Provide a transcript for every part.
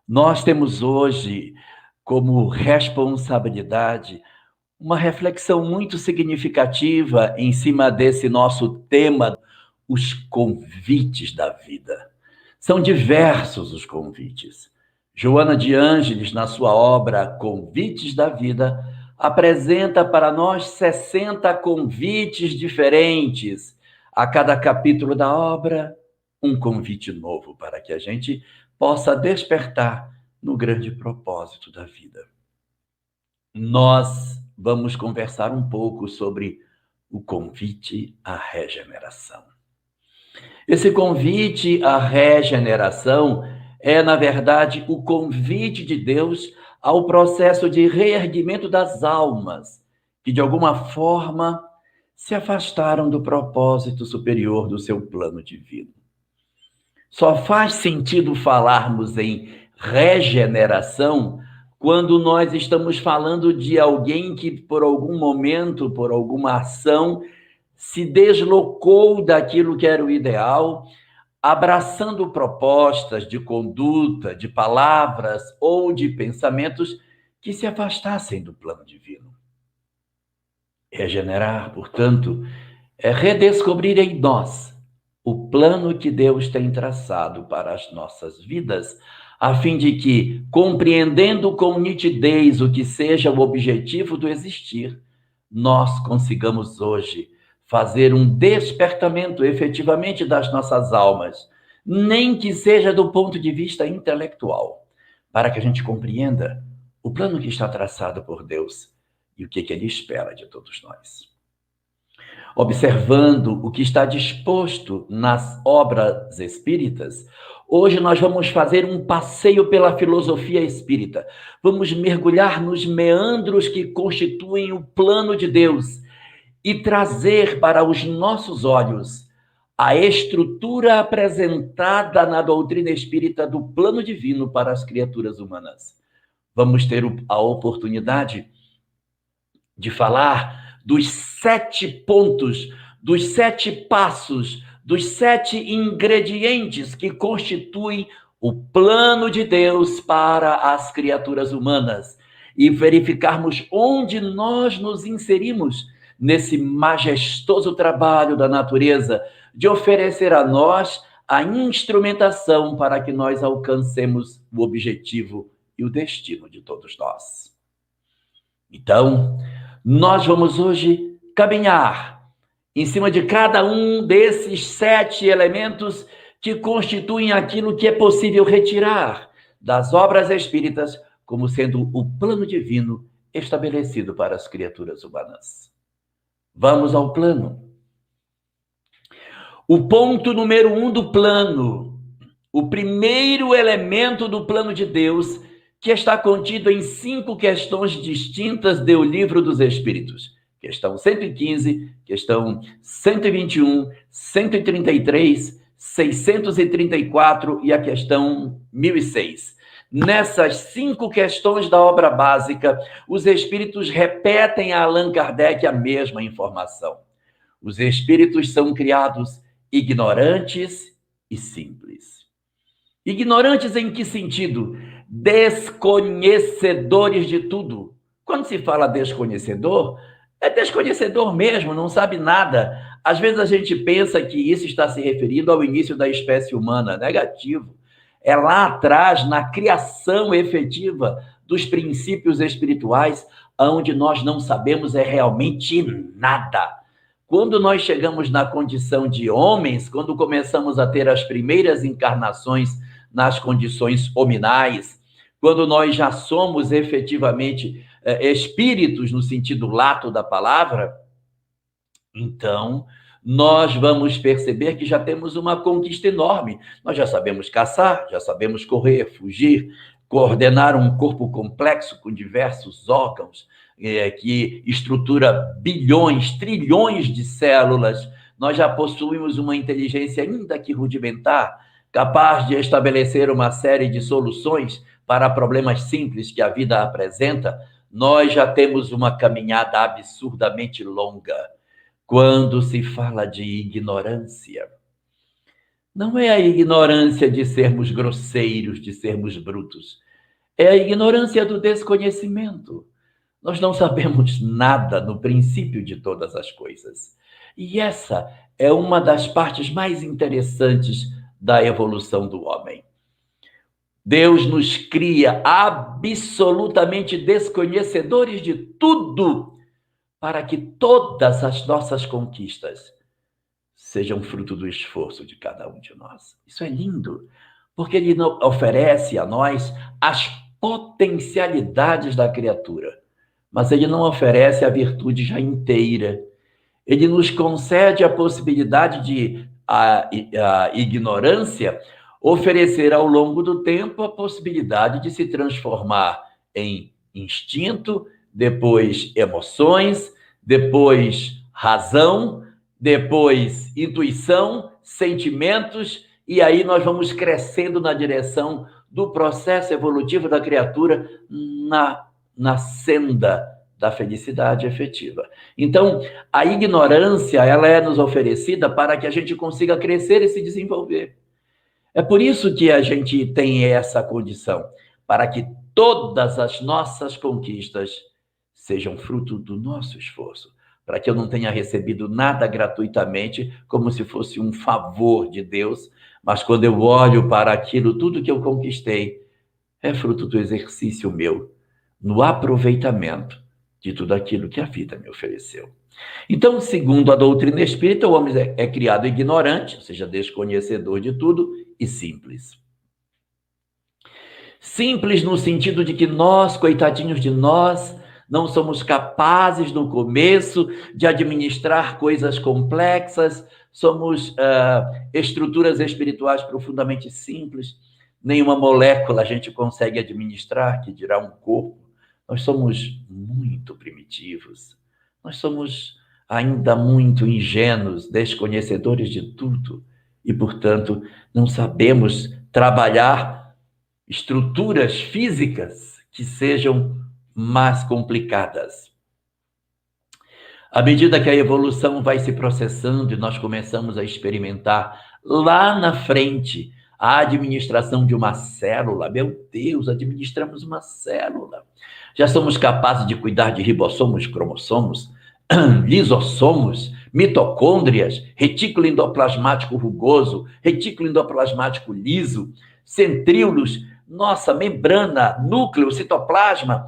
Nós temos hoje como responsabilidade uma reflexão muito significativa em cima desse nosso tema, os convites da vida. São diversos os convites. Joana de Ângeles, na sua obra Convites da Vida, apresenta para nós 60 convites diferentes. A cada capítulo da obra, um convite novo para que a gente possa despertar no grande propósito da vida. Nós vamos conversar um pouco sobre o convite à regeneração. Esse convite à regeneração é, na verdade, o convite de Deus ao processo de reerguimento das almas, que de alguma forma se afastaram do propósito superior do seu plano divino. Só faz sentido falarmos em regeneração quando nós estamos falando de alguém que, por algum momento, por alguma ação, se deslocou daquilo que era o ideal, abraçando propostas de conduta, de palavras ou de pensamentos que se afastassem do plano divino. Regenerar, portanto, é redescobrir em nós o plano que Deus tem traçado para as nossas vidas, a fim de que, compreendendo com nitidez o que seja o objetivo do existir, nós consigamos hoje fazer um despertamento efetivamente das nossas almas, nem que seja do ponto de vista intelectual, para que a gente compreenda o plano que está traçado por Deus e o que Ele espera de todos nós. Observando o que está disposto nas obras espíritas, hoje nós vamos fazer um passeio pela filosofia espírita. Vamos mergulhar nos meandros que constituem o plano de Deus e trazer para os nossos olhos a estrutura apresentada na doutrina espírita do plano divino para as criaturas humanas. Vamos ter a oportunidade de falar dos 7 pontos, dos 7 passos, dos 7 ingredientes que constituem o plano de Deus para as criaturas humanas e verificarmos onde nós nos inserimos nesse majestoso trabalho da natureza de oferecer a nós a instrumentação para que nós alcancemos o objetivo e o destino de todos nós. Então, nós vamos hoje caminhar em cima de cada um desses 7 elementos que constituem aquilo que é possível retirar das obras espíritas como sendo o plano divino estabelecido para as criaturas humanas. Vamos ao plano. O ponto número 1 do plano, o primeiro elemento do plano de Deus, que está contido em 5 questões distintas do Livro dos Espíritos. Questão 115, questão 121, 133, 634 e a questão 1006. Nessas 5 questões da obra básica, os espíritos repetem a Allan Kardec a mesma informação. Os espíritos são criados ignorantes e simples. Ignorantes em que sentido? Desconhecedores de tudo. Quando se fala desconhecedor, é desconhecedor mesmo, não sabe nada. Às vezes a gente pensa que isso está se referindo ao início da espécie humana. Negativo. É lá atrás, na criação efetiva dos princípios espirituais, onde nós não sabemos realmente nada. Quando nós chegamos na condição de homens, quando começamos a ter as primeiras encarnações nas condições hominais, quando nós já somos efetivamente espíritos no sentido lato da palavra, então nós vamos perceber que já temos uma conquista enorme. Nós já sabemos caçar, já sabemos correr, fugir, coordenar um corpo complexo com diversos órgãos, que estrutura bilhões, trilhões de células. Nós já possuímos uma inteligência ainda que rudimentar, capaz de estabelecer uma série de soluções para problemas simples que a vida apresenta. Nós já temos uma caminhada absurdamente longa. Quando se fala de ignorância, Não é a ignorância de sermos grosseiros, de sermos brutos. É a ignorância do desconhecimento. Nós não sabemos nada no princípio de todas as coisas. E essa é uma das partes mais interessantes da evolução do homem. Deus nos cria absolutamente desconhecedores de tudo, para que todas as nossas conquistas sejam fruto do esforço de cada um de nós. Isso é lindo, porque ele oferece a nós as potencialidades da criatura, mas ele não oferece a virtude já inteira. Ele nos concede a possibilidade de a ignorância oferecer ao longo do tempo a possibilidade de se transformar em instinto, depois emoções, depois razão, depois intuição, sentimentos, e aí nós vamos crescendo na direção do processo evolutivo da criatura na senda da felicidade efetiva. Então, a ignorância, ela é nos oferecida para que a gente consiga crescer e se desenvolver. É por isso que a gente tem essa condição, para que todas as nossas conquistas sejam fruto do nosso esforço, para que eu não tenha recebido nada gratuitamente, como se fosse um favor de Deus, mas quando eu olho para aquilo, tudo que eu conquistei é fruto do exercício meu, no aproveitamento de tudo aquilo que a vida me ofereceu. Então, segundo a doutrina espírita, o homem é criado ignorante, ou seja, desconhecedor de tudo, e simples. Simples no sentido de que nós, coitadinhos de nós, não somos capazes no começo de administrar coisas complexas, somos estruturas espirituais profundamente simples, nenhuma molécula a gente consegue administrar, que dirá um corpo. Nós somos muito primitivos, nós somos ainda muito ingênuos, desconhecedores de tudo, e, portanto, não sabemos trabalhar estruturas físicas que sejam mais complicadas. À medida que a evolução vai se processando e nós começamos a experimentar lá na frente a administração de uma célula, meu Deus, administramos uma célula. Já somos capazes de cuidar de ribossomos, cromossomos, lisossomos, mitocôndrias, retículo endoplasmático rugoso, retículo endoplasmático liso, centríolos, nossa, membrana, núcleo, citoplasma.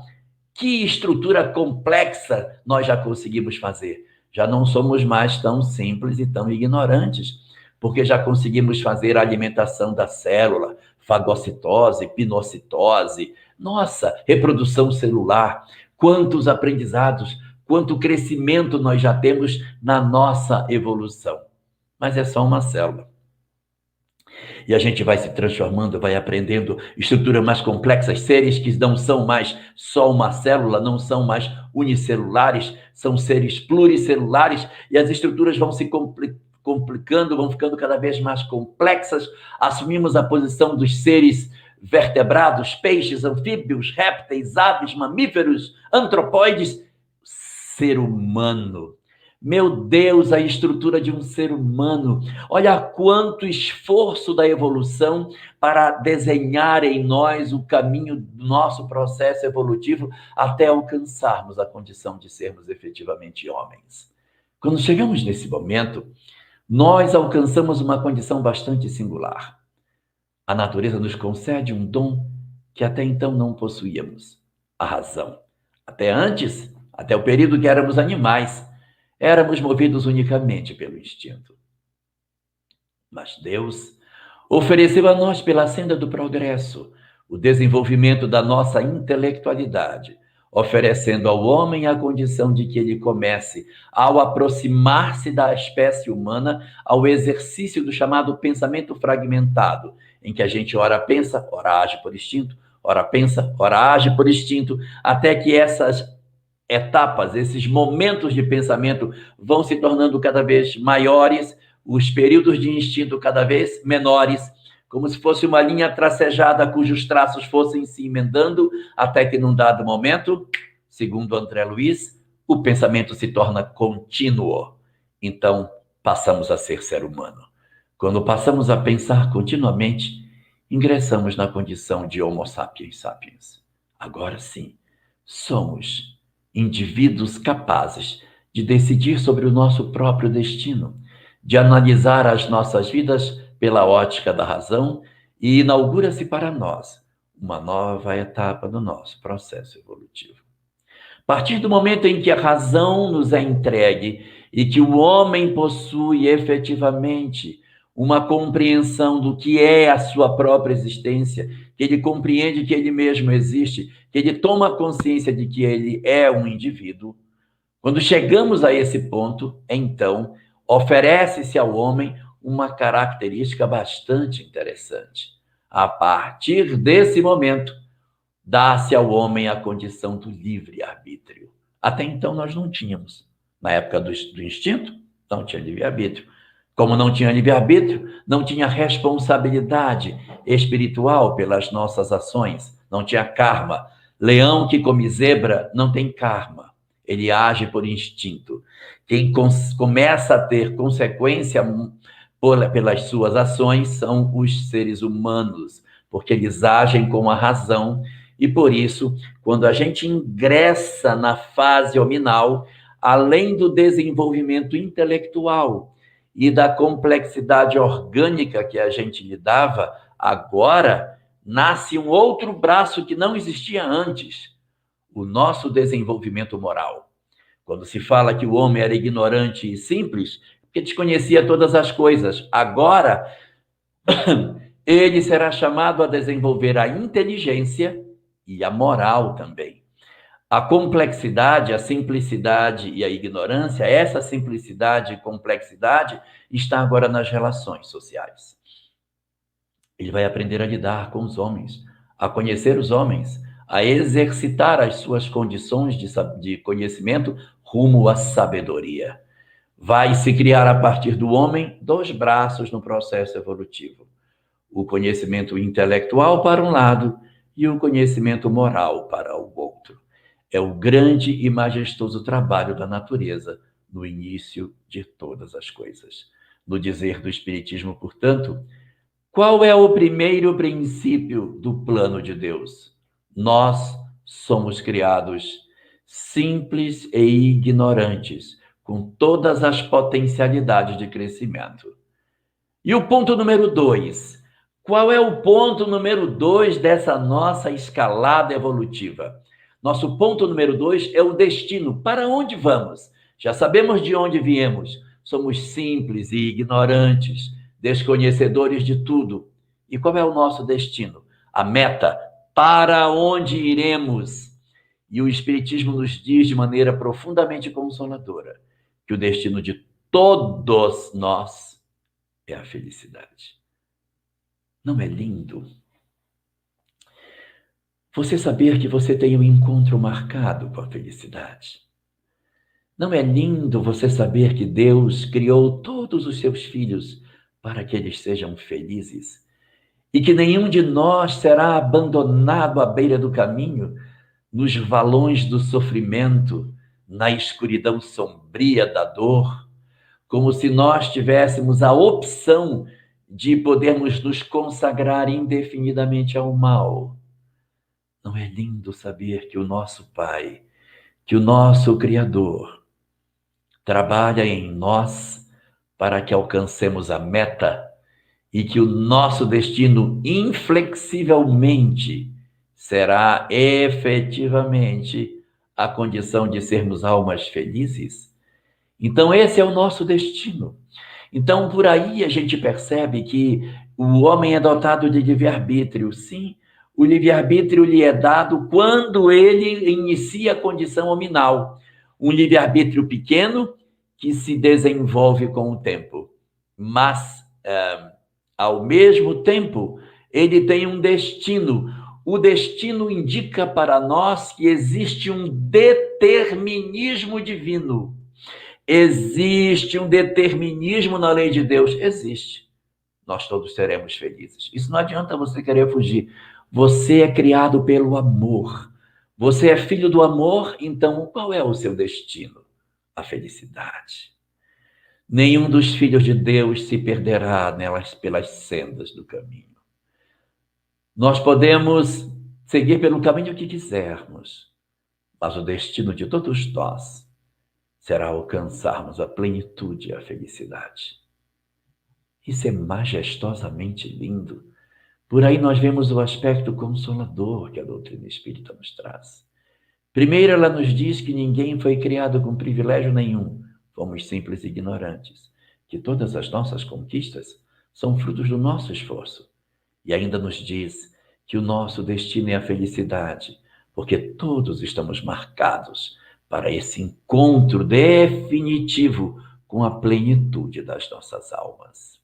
Que estrutura complexa nós já conseguimos fazer. Já não somos mais tão simples e tão ignorantes, porque já conseguimos fazer a alimentação da célula, fagocitose, pinocitose, nossa, reprodução celular, quantos aprendizados, quanto crescimento nós já temos na nossa evolução. Mas é só uma célula. E a gente vai se transformando, vai aprendendo estruturas mais complexas, seres que não são mais só uma célula, não são mais unicelulares, são seres pluricelulares, e as estruturas vão se complicando, vão ficando cada vez mais complexas. Assumimos a posição dos seres vertebrados, peixes, anfíbios, répteis, aves, mamíferos, antropóides, ser humano. Meu Deus, a estrutura de um ser humano. Olha quanto esforço da evolução para desenhar em nós o caminho do nosso processo evolutivo até alcançarmos a condição de sermos efetivamente homens. Quando chegamos nesse momento, nós alcançamos uma condição bastante singular. A natureza nos concede um dom que até então não possuíamos, a razão. Até antes, até o período que éramos animais, éramos movidos unicamente pelo instinto. Mas Deus ofereceu a nós, pela senda do progresso, o desenvolvimento da nossa intelectualidade, oferecendo ao homem a condição de que ele comece, ao aproximar-se da espécie humana, ao exercício do chamado pensamento fragmentado, em que a gente ora pensa, ora age por instinto, ora pensa, ora age por instinto, até que essas etapas, esses momentos de pensamento vão se tornando cada vez maiores, os períodos de instinto cada vez menores, como se fosse uma linha tracejada cujos traços fossem se emendando, até que num dado momento, segundo André Luiz, o pensamento se torna contínuo. Então, passamos a ser humano. Quando passamos a pensar continuamente, ingressamos na condição de Homo sapiens sapiens. Agora sim, somos indivíduos capazes de decidir sobre o nosso próprio destino, de analisar as nossas vidas pela ótica da razão, e inaugura-se para nós uma nova etapa do nosso processo evolutivo. A partir do momento em que a razão nos é entregue e que o homem possui efetivamente uma compreensão do que é a sua própria existência, que ele compreende que ele mesmo existe, que ele toma consciência de que ele é um indivíduo, quando chegamos a esse ponto, então, oferece-se ao homem uma característica bastante interessante. A partir desse momento, dá-se ao homem a condição do livre-arbítrio. Até então nós não tínhamos. Na época do instinto, não tinha livre-arbítrio. Como não tinha livre-arbítrio, não tinha responsabilidade espiritual pelas nossas ações, não tinha karma. Leão que come zebra não tem karma, ele age por instinto. Quem começa a ter consequência pelas suas ações são os seres humanos, porque eles agem com a razão. E por isso, quando a gente ingressa na fase hominal, além do desenvolvimento intelectual e da complexidade orgânica que a gente lidava, agora nasce um outro braço que não existia antes, o nosso desenvolvimento moral. Quando se fala que o homem era ignorante e simples, porque desconhecia todas as coisas, agora ele será chamado a desenvolver a inteligência e a moral também. A complexidade, a simplicidade e a ignorância, essa simplicidade e complexidade está agora nas relações sociais. Ele vai aprender a lidar com os homens, a conhecer os homens, a exercitar as suas condições de conhecimento rumo à sabedoria. Vai se criar a partir do homem 2 braços no processo evolutivo. O conhecimento intelectual para um lado e o conhecimento moral para o outro. É o grande e majestoso trabalho da natureza no início de todas as coisas. No dizer do Espiritismo, portanto, qual é o primeiro princípio do plano de Deus? Nós somos criados simples e ignorantes, com todas as potencialidades de crescimento. E o ponto número 2. Qual é o ponto número 2 dessa nossa escalada evolutiva? Nosso ponto número 2 é o destino. Para onde vamos? Já sabemos de onde viemos. Somos simples e ignorantes, desconhecedores de tudo. E qual é o nosso destino? A meta, para onde iremos? E o Espiritismo nos diz de maneira profundamente consoladora que o destino de todos nós é a felicidade. Não é lindo? Você saber que você tem um encontro marcado com a felicidade. Não é lindo você saber que Deus criou todos os seus filhos para que eles sejam felizes e que nenhum de nós será abandonado à beira do caminho, nos valões do sofrimento, na escuridão sombria da dor, como se nós tivéssemos a opção de podermos nos consagrar indefinidamente ao mal. Não é lindo saber que o nosso Pai, que o nosso Criador, trabalha em nós para que alcancemos a meta e que o nosso destino, inflexivelmente, será efetivamente a condição de sermos almas felizes? Então, esse é o nosso destino. Então, por aí a gente percebe que o homem é dotado de livre-arbítrio. Sim, o livre-arbítrio lhe é dado quando ele inicia a condição hominal. Um livre-arbítrio pequeno que se desenvolve com o tempo. Mas, ao mesmo tempo, ele tem um destino. O destino indica para nós que existe um determinismo divino. Existe um determinismo na lei de Deus? Existe. Nós todos seremos felizes. Isso não adianta você querer fugir. Você é criado pelo amor. Você é filho do amor, então qual é o seu destino? A felicidade. Nenhum dos filhos de Deus se perderá nelas pelas sendas do caminho. Nós podemos seguir pelo caminho que quisermos, mas o destino de todos nós será alcançarmos a plenitude e a felicidade. Isso é majestosamente lindo. Por aí nós vemos o aspecto consolador que a doutrina espírita nos traz. Primeiro, ela nos diz que ninguém foi criado com privilégio nenhum. Fomos simples ignorantes, que todas as nossas conquistas são frutos do nosso esforço. E ainda nos diz que o nosso destino é a felicidade, porque todos estamos marcados para esse encontro definitivo com a plenitude das nossas almas.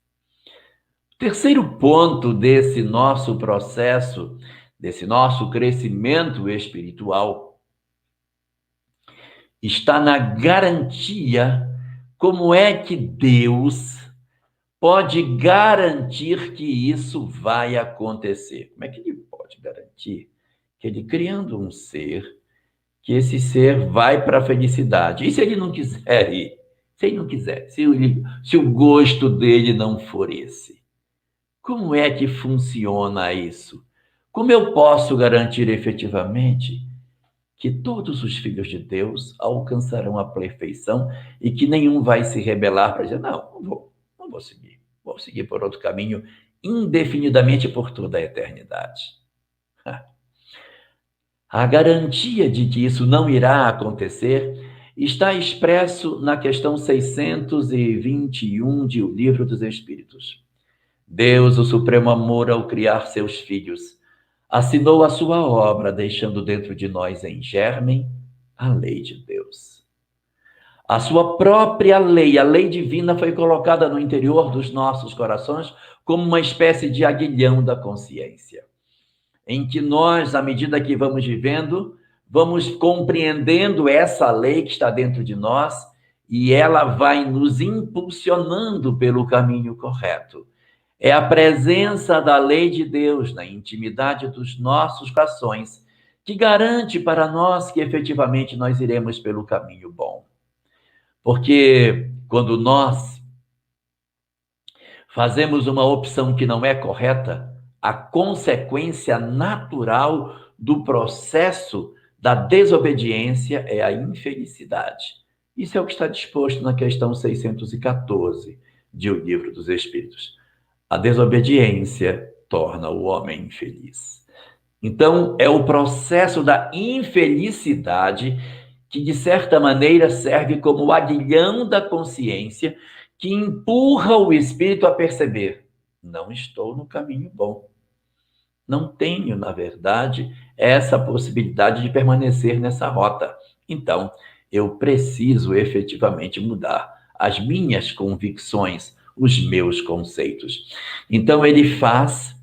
O terceiro ponto desse nosso processo, desse nosso crescimento espiritual, está na garantia como é que Deus pode garantir que isso vai acontecer. Como é que ele pode garantir que ele criando um ser, que esse ser vai para a felicidade? E se ele não quiser ir? Se ele não quiser, se o gosto dele não for esse? Como é que funciona isso? Como eu posso garantir efetivamente que todos os filhos de Deus alcançarão a perfeição e que nenhum vai se rebelar para dizer, não vou seguir. Vou seguir por outro caminho indefinidamente por toda a eternidade. A garantia de que isso não irá acontecer está expresso na questão 621 de O Livro dos Espíritos. Deus, o supremo amor, ao criar seus filhos, assinou a sua obra, deixando dentro de nós em germen a lei de Deus. A sua própria lei, a lei divina, foi colocada no interior dos nossos corações como uma espécie de aguilhão da consciência, em que nós, à medida que vamos vivendo, vamos compreendendo essa lei que está dentro de nós e ela vai nos impulsionando pelo caminho correto. É a presença da lei de Deus na intimidade dos nossos corações que garante para nós que efetivamente nós iremos pelo caminho bom. Porque quando nós fazemos uma opção que não é correta, a consequência natural do processo da desobediência é a infelicidade. Isso é o que está disposto na questão 614 de O Livro dos Espíritos. A desobediência torna o homem infeliz. Então, é o processo da infelicidade que, de certa maneira, serve como o aguilhão da consciência que empurra o espírito a perceber: não estou no caminho bom. Não tenho, na verdade, essa possibilidade de permanecer nessa rota. Então, eu preciso efetivamente mudar as minhas convicções, os meus conceitos. Então, ele faz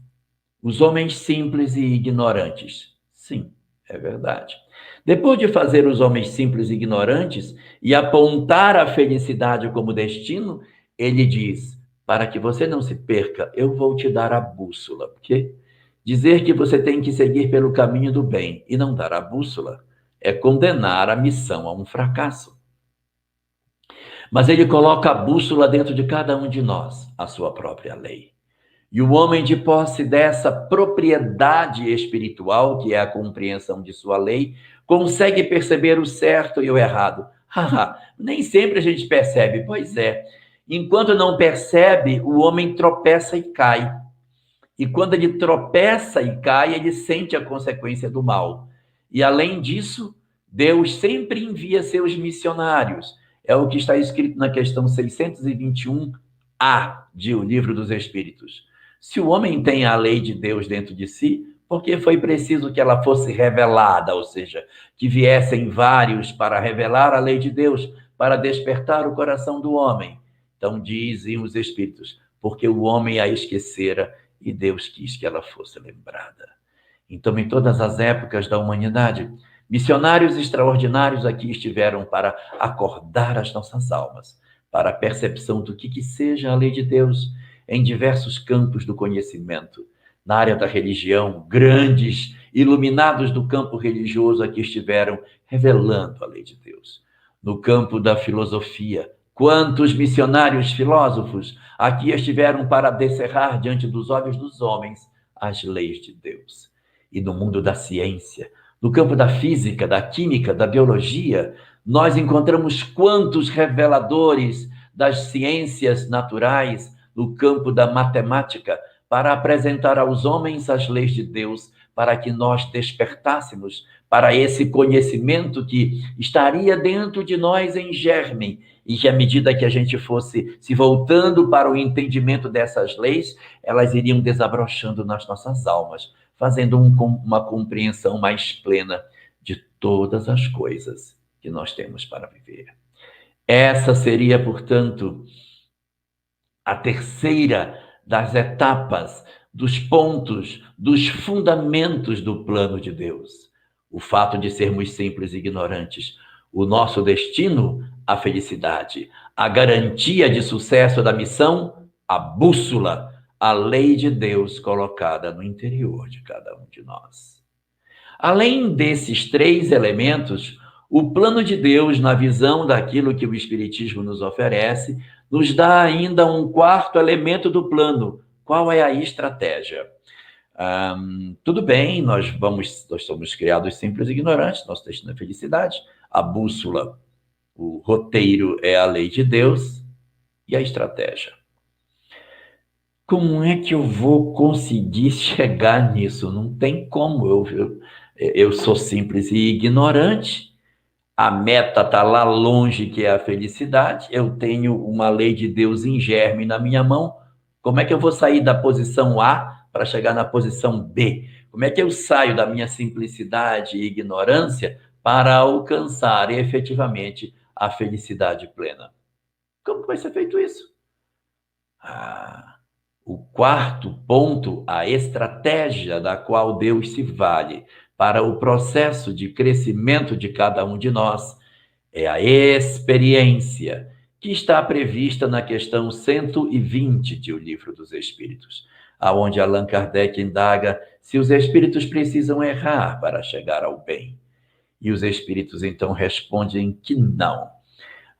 os homens simples e ignorantes. Sim, é verdade. Depois de fazer os homens simples e ignorantes e apontar a felicidade como destino, ele diz: para que você não se perca, eu vou te dar a bússola. Porque dizer que você tem que seguir pelo caminho do bem e não dar a bússola é condenar a missão a um fracasso. Mas ele coloca a bússola dentro de cada um de nós, a sua própria lei. E o homem, de posse dessa propriedade espiritual, que é a compreensão de sua lei, consegue perceber o certo e o errado. Nem sempre a gente percebe, pois é. Enquanto não percebe, o homem tropeça e cai. E quando ele tropeça e cai, ele sente a consequência do mal. E além disso, Deus sempre envia seus missionários. É o que está escrito na questão 621A de O Livro dos Espíritos. Se o homem tem a lei de Deus dentro de si, porque foi preciso que ela fosse revelada, ou seja, que viessem vários para revelar a lei de Deus, para despertar o coração do homem. Então dizem os Espíritos, porque o homem a esquecera e Deus quis que ela fosse lembrada. Então, em todas as épocas da humanidade, missionários extraordinários aqui estiveram para acordar as nossas almas, para a percepção do que seja a lei de Deus em diversos campos do conhecimento. Na área da religião, grandes iluminados do campo religioso aqui estiveram revelando a lei de Deus. No campo da filosofia, Quantos missionários filósofos aqui estiveram para descerrar diante dos olhos dos homens as leis de Deus. E no mundo da ciência, no campo da física, da química, da biologia, nós encontramos quantos reveladores das ciências naturais, no campo da matemática, para apresentar aos homens as leis de Deus, para que nós despertássemos para esse conhecimento que estaria dentro de nós em germe, e que à medida que a gente fosse se voltando para o entendimento dessas leis, elas iriam desabrochando nas nossas almas, fazendo uma compreensão mais plena de todas as coisas que nós temos para viver. Essa seria, portanto, a terceira das etapas, dos pontos, dos fundamentos do plano de Deus. O fato de sermos simples e ignorantes. O nosso destino, a felicidade. A garantia de sucesso da missão, a bússola, a lei de Deus colocada no interior de cada um de nós. Além desses três elementos, o plano de Deus, na visão daquilo que o Espiritismo nos oferece, nos dá ainda um quarto elemento do plano. Qual é a estratégia? Tudo bem, nós somos criados simples e ignorantes, nosso destino é felicidade. A bússola, o roteiro é a lei de Deus. E a estratégia? Como é que eu vou conseguir chegar nisso? Não tem como, eu sou simples e ignorante, a meta está lá longe, que é a felicidade, eu tenho uma lei de Deus em germe na minha mão, como é que eu vou sair da posição A para chegar na posição B? Como é que eu saio da minha simplicidade e ignorância para alcançar efetivamente a felicidade plena? Como vai ser feito isso? O quarto ponto, a estratégia da qual Deus se vale para o processo de crescimento de cada um de nós, é a experiência, que está prevista na questão 120 de O Livro dos Espíritos, aonde Allan Kardec indaga se os espíritos precisam errar para chegar ao bem. E os espíritos então respondem que não.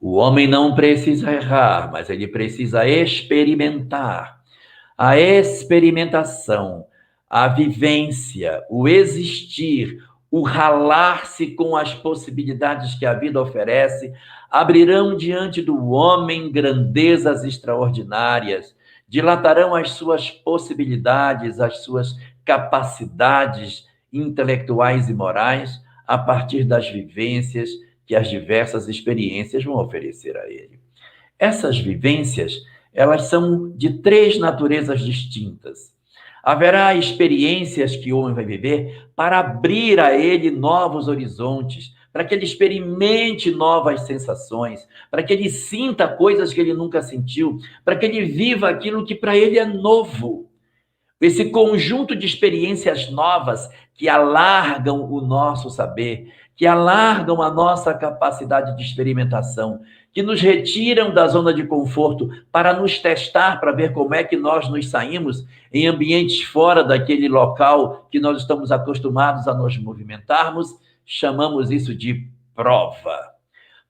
O homem não precisa errar, mas ele precisa experimentar. A experimentação, a vivência, o existir, o ralar-se com as possibilidades que a vida oferece, abrirão diante do homem grandezas extraordinárias, dilatarão as suas possibilidades, as suas capacidades intelectuais e morais, a partir das vivências que as diversas experiências vão oferecer a ele. Essas vivências, elas são de três naturezas distintas. Haverá experiências que o homem vai viver para abrir a ele novos horizontes, para que ele experimente novas sensações, para que ele sinta coisas que ele nunca sentiu, para que ele viva aquilo que para ele é novo. Esse conjunto de experiências novas que alargam o nosso saber, que alargam a nossa capacidade de experimentação, que nos retiram da zona de conforto para nos testar, para ver como é que nós nos saímos em ambientes fora daquele local que nós estamos acostumados a nos movimentarmos, chamamos isso de prova.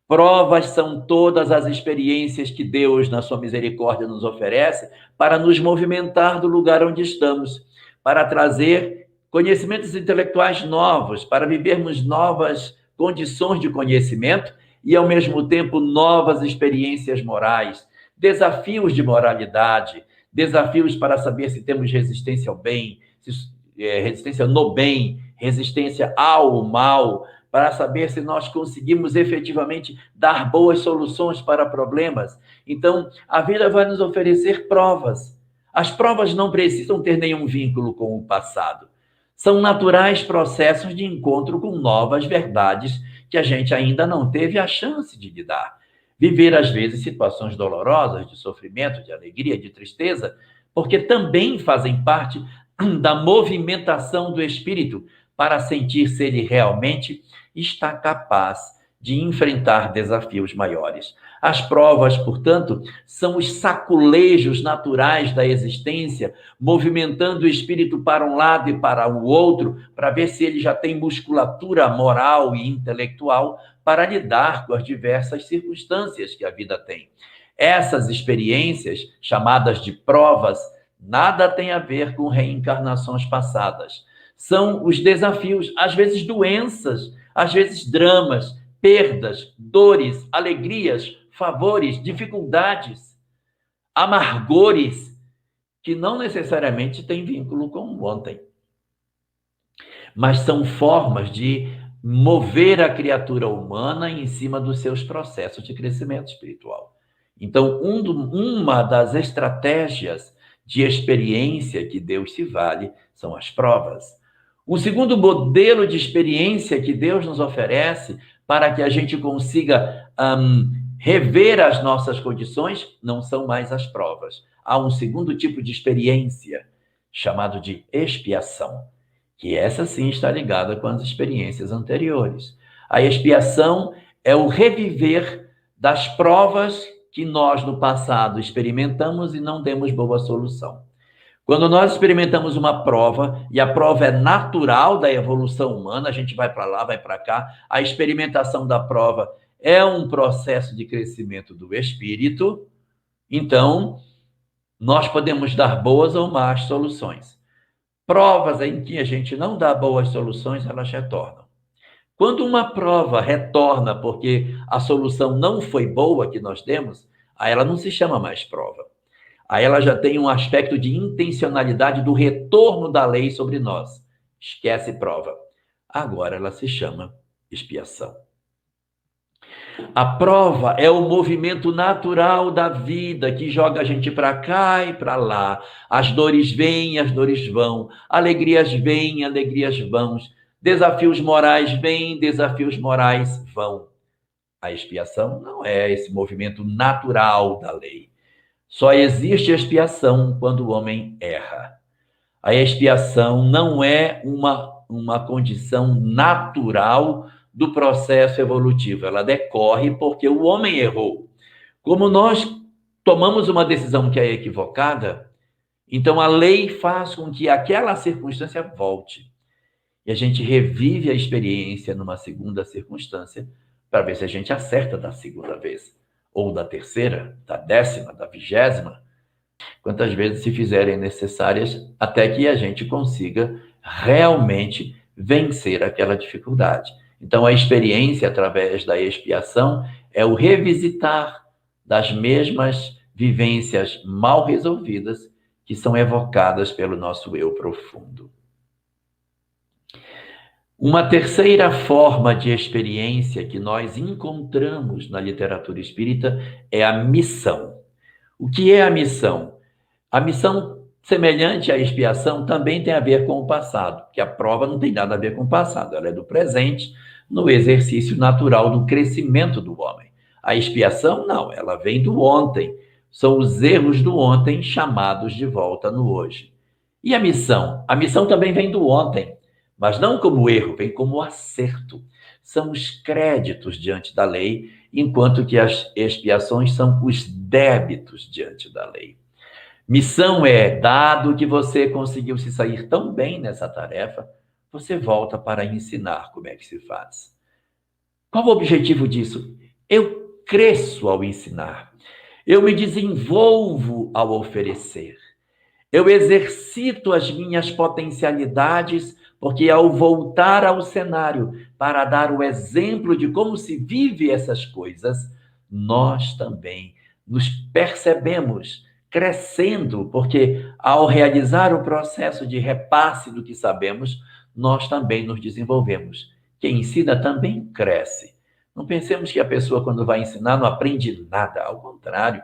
Provas são todas as experiências que Deus, na sua misericórdia, nos oferece para nos movimentar do lugar onde estamos, para trazer conhecimentos intelectuais novos, para vivermos novas condições de conhecimento e, ao mesmo tempo, novas experiências morais, desafios de moralidade, desafios para saber se temos resistência ao bem, resistência no bem, resistência ao mal, para saber se nós conseguimos efetivamente dar boas soluções para problemas. Então, a vida vai nos oferecer provas. As provas não precisam ter nenhum vínculo com o passado. São naturais processos de encontro com novas verdades que a gente ainda não teve a chance de lidar. Viver, às vezes, situações dolorosas, de sofrimento, de alegria, de tristeza, porque também fazem parte da movimentação do espírito para sentir se ele realmente está capaz de enfrentar desafios maiores. As provas, portanto, são os saculejos naturais da existência, movimentando o espírito para um lado e para o outro, para ver se ele já tem musculatura moral e intelectual para lidar com as diversas circunstâncias que a vida tem. Essas experiências, chamadas de provas, nada têm a ver com reencarnações passadas. São os desafios, às vezes doenças, às vezes dramas, perdas, dores, alegrias, favores, dificuldades, amargores, que não necessariamente têm vínculo com o ontem, mas são formas de mover a criatura humana em cima dos seus processos de crescimento espiritual. Então, uma das estratégias de experiência que Deus se vale são as provas. O segundo modelo de experiência que Deus nos oferece para que a gente consiga rever as nossas condições não são mais as provas. Há um segundo tipo de experiência, chamado de expiação, que essa sim está ligada com as experiências anteriores. A expiação é o reviver das provas que nós no passado experimentamos e não demos boa solução. Quando nós experimentamos uma prova, e a prova é natural da evolução humana, a gente vai para lá, vai para cá, a experimentação da prova é um processo de crescimento do espírito, então nós podemos dar boas ou más soluções. Provas em que a gente não dá boas soluções, elas retornam. Quando uma prova retorna porque a solução não foi boa que nós demos, aí ela não se chama mais prova. Aí ela já tem um aspecto de intencionalidade do retorno da lei sobre nós. Esquece prova. Agora ela se chama expiação. A prova é o movimento natural da vida que joga a gente para cá e para lá. As dores vêm, as dores vão. Alegrias vêm, alegrias vão. Desafios morais vêm, desafios morais vão. A expiação não é esse movimento natural da lei. Só existe expiação quando o homem erra. A expiação não é uma condição natural do processo evolutivo. Ela decorre porque o homem errou. Como nós tomamos uma decisão que é equivocada, então a lei faz com que aquela circunstância volte. E a gente revive a experiência numa segunda circunstância para ver se a gente acerta da segunda vez, ou da terceira, da 10ª, da 20ª, quantas vezes se fizerem necessárias, até que a gente consiga realmente vencer aquela dificuldade. Então, a experiência através da expiação é o revisitar das mesmas vivências mal resolvidas que são evocadas pelo nosso eu profundo. Uma terceira forma de experiência que nós encontramos na literatura espírita é a missão. O que é a missão? A missão, semelhante à expiação, também tem a ver com o passado, porque a prova não tem nada a ver com o passado, ela é do presente, no exercício natural do crescimento do homem. A expiação, não, ela vem do ontem, são os erros do ontem chamados de volta no hoje. E a missão? A missão também vem do ontem, mas não como erro, vem como acerto. São os créditos diante da lei, enquanto que as expiações são os débitos diante da lei. Missão é, dado que você conseguiu se sair tão bem nessa tarefa, você volta para ensinar como é que se faz. Qual o objetivo disso? Eu cresço ao ensinar. Eu me desenvolvo ao oferecer. Eu exercito as minhas potencialidades, porque ao voltar ao cenário para dar o exemplo de como se vive essas coisas, nós também nos percebemos crescendo, porque ao realizar o processo de repasse do que sabemos, nós também nos desenvolvemos. Quem ensina também cresce. Não pensemos que a pessoa, quando vai ensinar, não aprende nada. Ao contrário,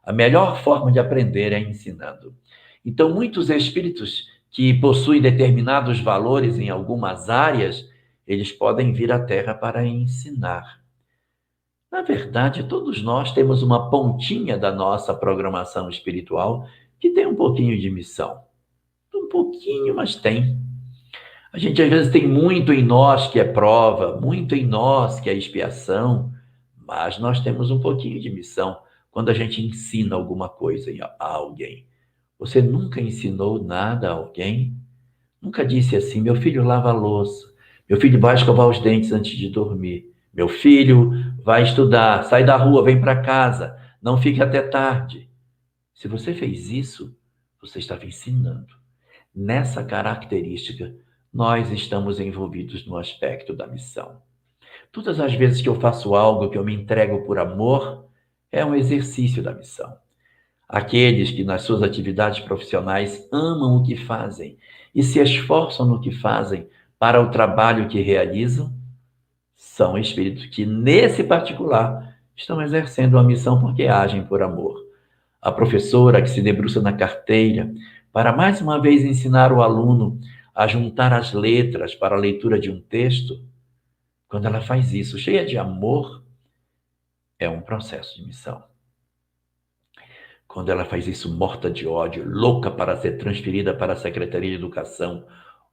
a melhor forma de aprender é ensinando. Então, muitos espíritos que possuem determinados valores em algumas áreas, eles podem vir à Terra para ensinar. Na verdade, todos nós temos uma pontinha da nossa programação espiritual que tem um pouquinho de missão. Um pouquinho, mas tem. A gente, às vezes, tem muito em nós que é prova, muito em nós que é expiação, mas nós temos um pouquinho de missão quando a gente ensina alguma coisa a alguém. Você nunca ensinou nada a alguém? Nunca disse assim, meu filho lava a louça, meu filho vai escovar os dentes antes de dormir, Meu filho, vai estudar, sai da rua, vem para casa, não fique até tarde. Se você fez isso, você estava ensinando. Nessa característica, nós estamos envolvidos no aspecto da missão. Todas as vezes que eu faço algo, que eu me entrego por amor, é um exercício da missão. Aqueles que nas suas atividades profissionais amam o que fazem e se esforçam no que fazem para o trabalho que realizam, são espíritos que, nesse particular, estão exercendo a missão porque agem por amor. A professora que se debruça na carteira para mais uma vez ensinar o aluno a juntar as letras para a leitura de um texto, quando ela faz isso cheia de amor, é um processo de missão. Quando ela faz isso morta de ódio, louca para ser transferida para a Secretaria de Educação,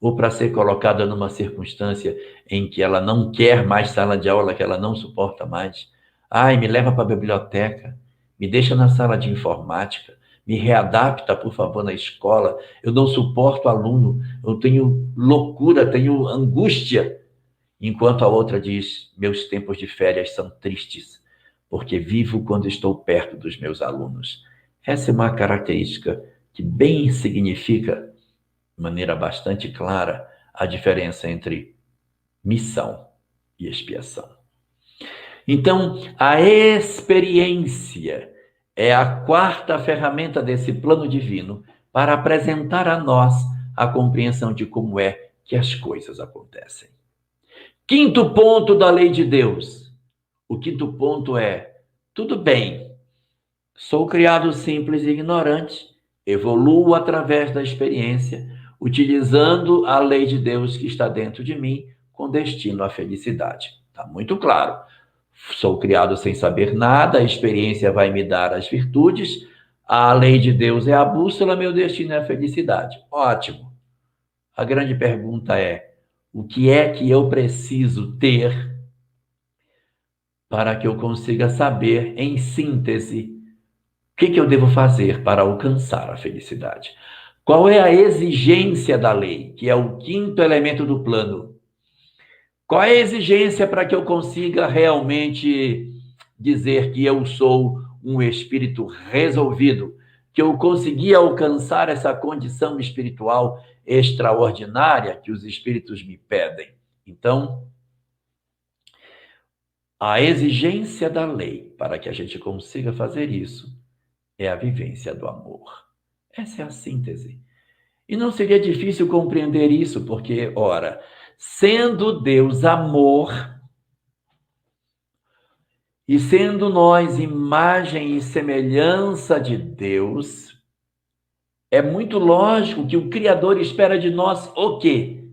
ou para ser colocada numa circunstância em que ela não quer mais sala de aula, que ela não suporta mais. Ai, me leva para a biblioteca, me deixa na sala de informática, me readapta, por favor, na escola. Eu não suporto aluno, eu tenho loucura, tenho angústia. Enquanto a outra diz, meus tempos de férias são tristes, porque vivo quando estou perto dos meus alunos. Essa é uma característica que bem significa, de maneira bastante clara, a diferença entre missão e expiação. Então, a experiência é a quarta ferramenta desse plano divino para apresentar a nós a compreensão de como é que as coisas acontecem. Quinto ponto da lei de Deus. O quinto ponto é, tudo bem, sou criado simples e ignorante, evoluo através da experiência, utilizando a lei de Deus que está dentro de mim, com destino à felicidade. Está muito claro. Sou criado sem saber nada, a experiência vai me dar as virtudes, a lei de Deus é a bússola, meu destino é a felicidade. Ótimo. A grande pergunta é, o que é que eu preciso ter para que eu consiga saber, em síntese, o que eu devo fazer para alcançar a felicidade? Qual é a exigência da lei, que é o quinto elemento do plano? Qual é a exigência para que eu consiga realmente dizer que eu sou um espírito resolvido, que eu consegui alcançar essa condição espiritual extraordinária que os espíritos me pedem? Então, a exigência da lei para que a gente consiga fazer isso é a vivência do amor. Essa é a síntese. E não seria difícil compreender isso, porque, ora, sendo Deus amor, e sendo nós imagem e semelhança de Deus, é muito lógico que o Criador espera de nós o quê?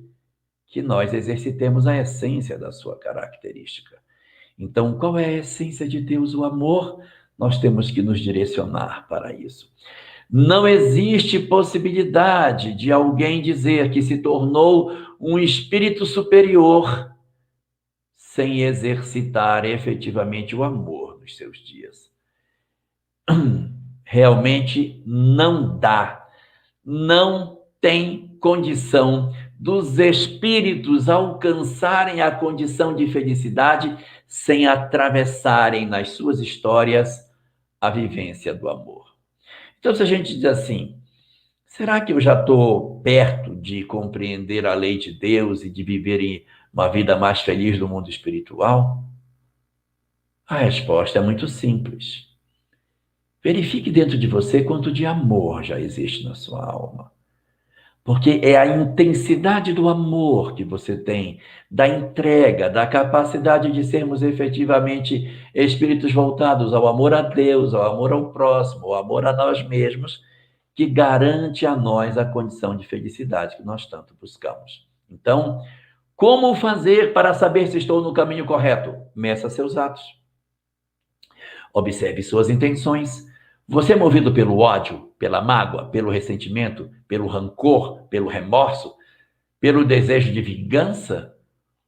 Que nós exercitemos a essência da sua característica. Então, qual é a essência de Deus? O amor. Nós temos que nos direcionar para isso. Não existe possibilidade de alguém dizer que se tornou um espírito superior sem exercitar efetivamente o amor nos seus dias. Realmente não dá, não tem condição dos espíritos alcançarem a condição de felicidade sem atravessarem nas suas histórias a vivência do amor. Então, se a gente diz assim, será que eu já estou perto de compreender a lei de Deus e de viver uma vida mais feliz no mundo espiritual? A resposta é muito simples. Verifique dentro de você quanto de amor já existe na sua alma. Porque é a intensidade do amor que você tem, da entrega, da capacidade de sermos efetivamente espíritos voltados ao amor a Deus, ao amor ao próximo, ao amor a nós mesmos, que garante a nós a condição de felicidade que nós tanto buscamos. Então, como fazer para saber se estou no caminho correto? Meça seus atos. Observe suas intenções. Você é movido pelo ódio, pela mágoa, pelo ressentimento, pelo rancor, pelo remorso, pelo desejo de vingança?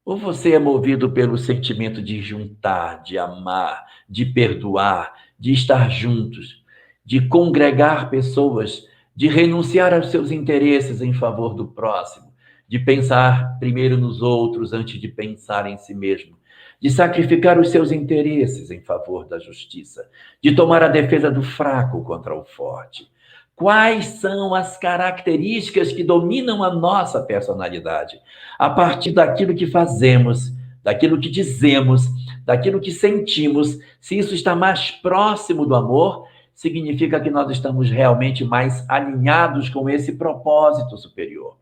Ou você é movido pelo sentimento de juntar, de amar, de perdoar, de estar juntos, de congregar pessoas, de renunciar aos seus interesses em favor do próximo, de pensar primeiro nos outros antes de pensar em si mesmo, de sacrificar os seus interesses em favor da justiça, de tomar a defesa do fraco contra o forte. Quais são as características que dominam a nossa personalidade? A partir daquilo que fazemos, daquilo que dizemos, daquilo que sentimos, se isso está mais próximo do amor, significa que nós estamos realmente mais alinhados com esse propósito superior.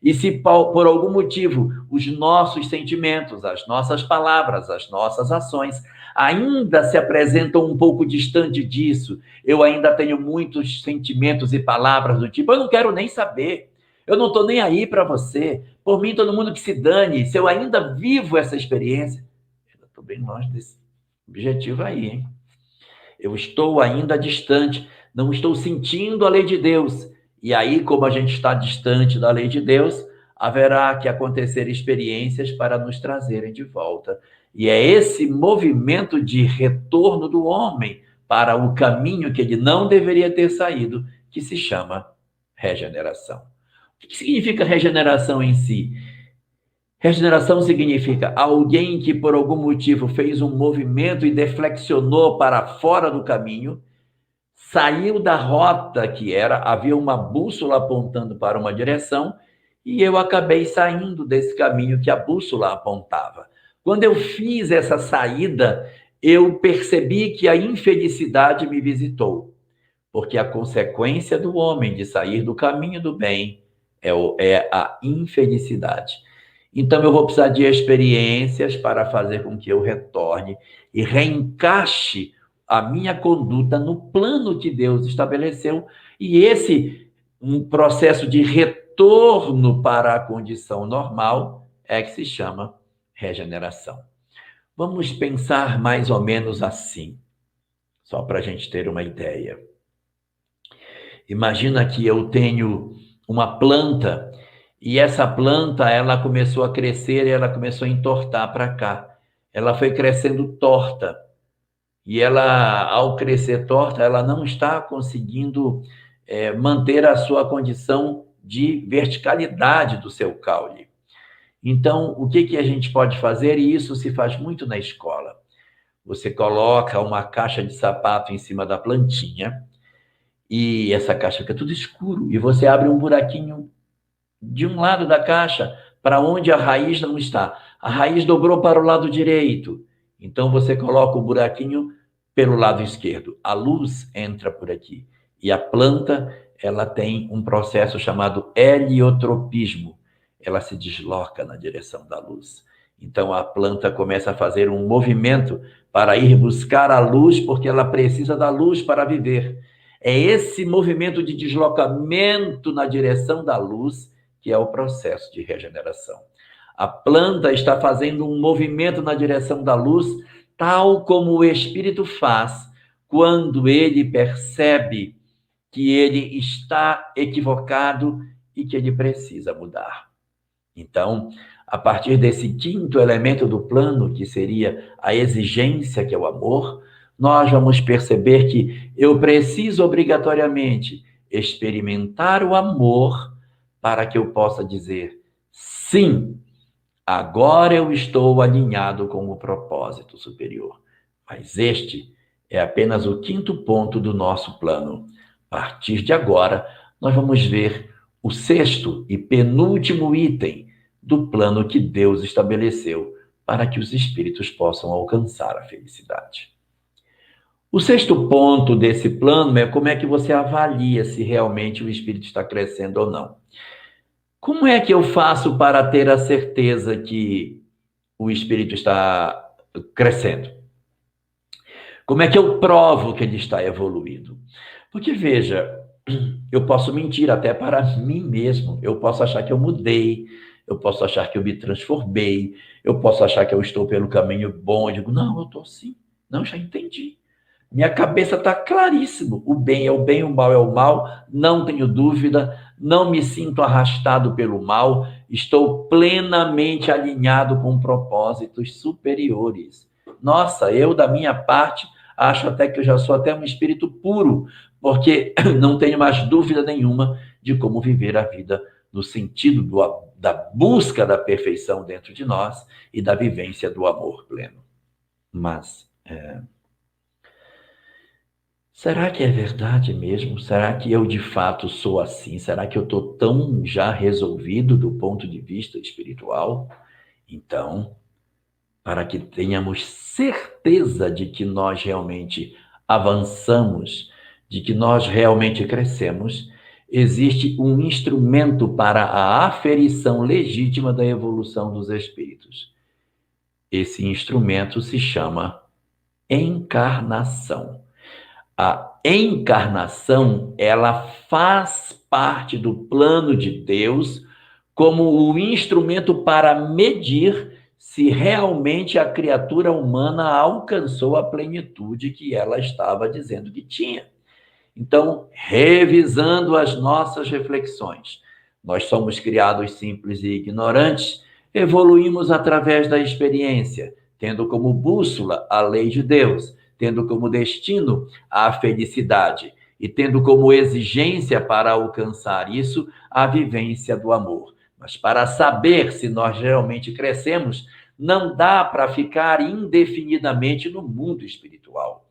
E se por algum motivo os nossos sentimentos, as nossas palavras, as nossas ações ainda se apresentam um pouco distante disso, eu ainda tenho muitos sentimentos e palavras do tipo, eu não quero nem saber, eu não estou nem aí para você, por mim todo mundo que se dane, se eu ainda vivo essa experiência, eu estou bem longe desse objetivo aí, hein? Eu estou ainda distante, não estou sentindo a lei de Deus. E aí, como a gente está distante da lei de Deus, haverá que acontecer experiências para nos trazerem de volta. E é esse movimento de retorno do homem para o caminho que ele não deveria ter saído, que se chama regeneração. O que significa regeneração em si? Regeneração significa alguém que por algum motivo fez um movimento e deflexionou para fora do caminho, saiu da rota que era, havia uma bússola apontando para uma direção, e eu acabei saindo desse caminho que a bússola apontava. Quando eu fiz essa saída, eu percebi que a infelicidade me visitou, porque a consequência do homem de sair do caminho do bem é a infelicidade. Então, eu vou precisar de experiências para fazer com que eu retorne e reencaixe a minha conduta no plano que Deus estabeleceu. E esse processo de retorno para a condição normal é que se chama regeneração. Vamos pensar mais ou menos assim, só para a gente ter uma ideia. Imagina que eu tenho uma planta e essa planta, ela começou a crescer e ela começou a entortar para cá. Ela foi crescendo torta. E ela, ao crescer torta, ela não está conseguindo manter a sua condição de verticalidade do seu caule. Então, o que a gente pode fazer? E isso se faz muito na escola. Você coloca uma caixa de sapato em cima da plantinha e essa caixa fica tudo escuro e você abre um buraquinho de um lado da caixa para onde a raiz não está. A raiz dobrou para o lado direito. Então, você coloca o buraquinho pelo lado esquerdo. A luz entra por aqui. E a planta, ela tem um processo chamado heliotropismo. Ela se desloca na direção da luz. Então, a planta começa a fazer um movimento para ir buscar a luz, porque ela precisa da luz para viver. É esse movimento de deslocamento na direção da luz que é o processo de regeneração. A planta está fazendo um movimento na direção da luz, tal como o espírito faz quando ele percebe que ele está equivocado e que ele precisa mudar. Então, a partir desse quinto elemento do plano, que seria a exigência, que é o amor, nós vamos perceber que eu preciso obrigatoriamente experimentar o amor para que eu possa dizer, sim, agora eu estou alinhado com o propósito superior. Mas este é apenas o quinto ponto do nosso plano. A partir de agora, nós vamos ver o sexto e penúltimo item do plano que Deus estabeleceu para que os espíritos possam alcançar a felicidade. O sexto ponto desse plano é como é que você avalia se realmente o espírito está crescendo ou não. Como é que eu faço para ter a certeza que o espírito está crescendo? Como é que eu provo que ele está evoluído? Porque, veja, eu posso mentir até para mim mesmo. Eu posso achar que eu mudei, eu posso achar que eu me transformei, eu posso achar que eu estou pelo caminho bom. Eu digo, não, eu estou sim. Não, já entendi. Minha cabeça está claríssimo. O bem é o bem, o mal é o mal. Não tenho dúvida. Não me sinto arrastado pelo mal. Estou plenamente alinhado com propósitos superiores. Nossa, eu, da minha parte, acho até que eu já sou até um espírito puro, porque não tenho mais dúvida nenhuma de como viver a vida no sentido da busca da perfeição dentro de nós e da vivência do amor pleno. Mas, será que é verdade mesmo? Será que eu de fato sou assim? Será que eu estou tão já resolvido do ponto de vista espiritual? Então, para que tenhamos certeza de que nós realmente avançamos, de que nós realmente crescemos, existe um instrumento para a aferição legítima da evolução dos espíritos. Esse instrumento se chama encarnação. A encarnação, ela faz parte do plano de Deus como o instrumento para medir se realmente a criatura humana alcançou a plenitude que ela estava dizendo que tinha. Então, revisando as nossas reflexões, nós somos criados simples e ignorantes, evoluímos através da experiência, tendo como bússola a lei de Deus, tendo como destino a felicidade e tendo como exigência para alcançar isso a vivência do amor. Mas para saber se nós realmente crescemos, não dá para ficar indefinidamente no mundo espiritual.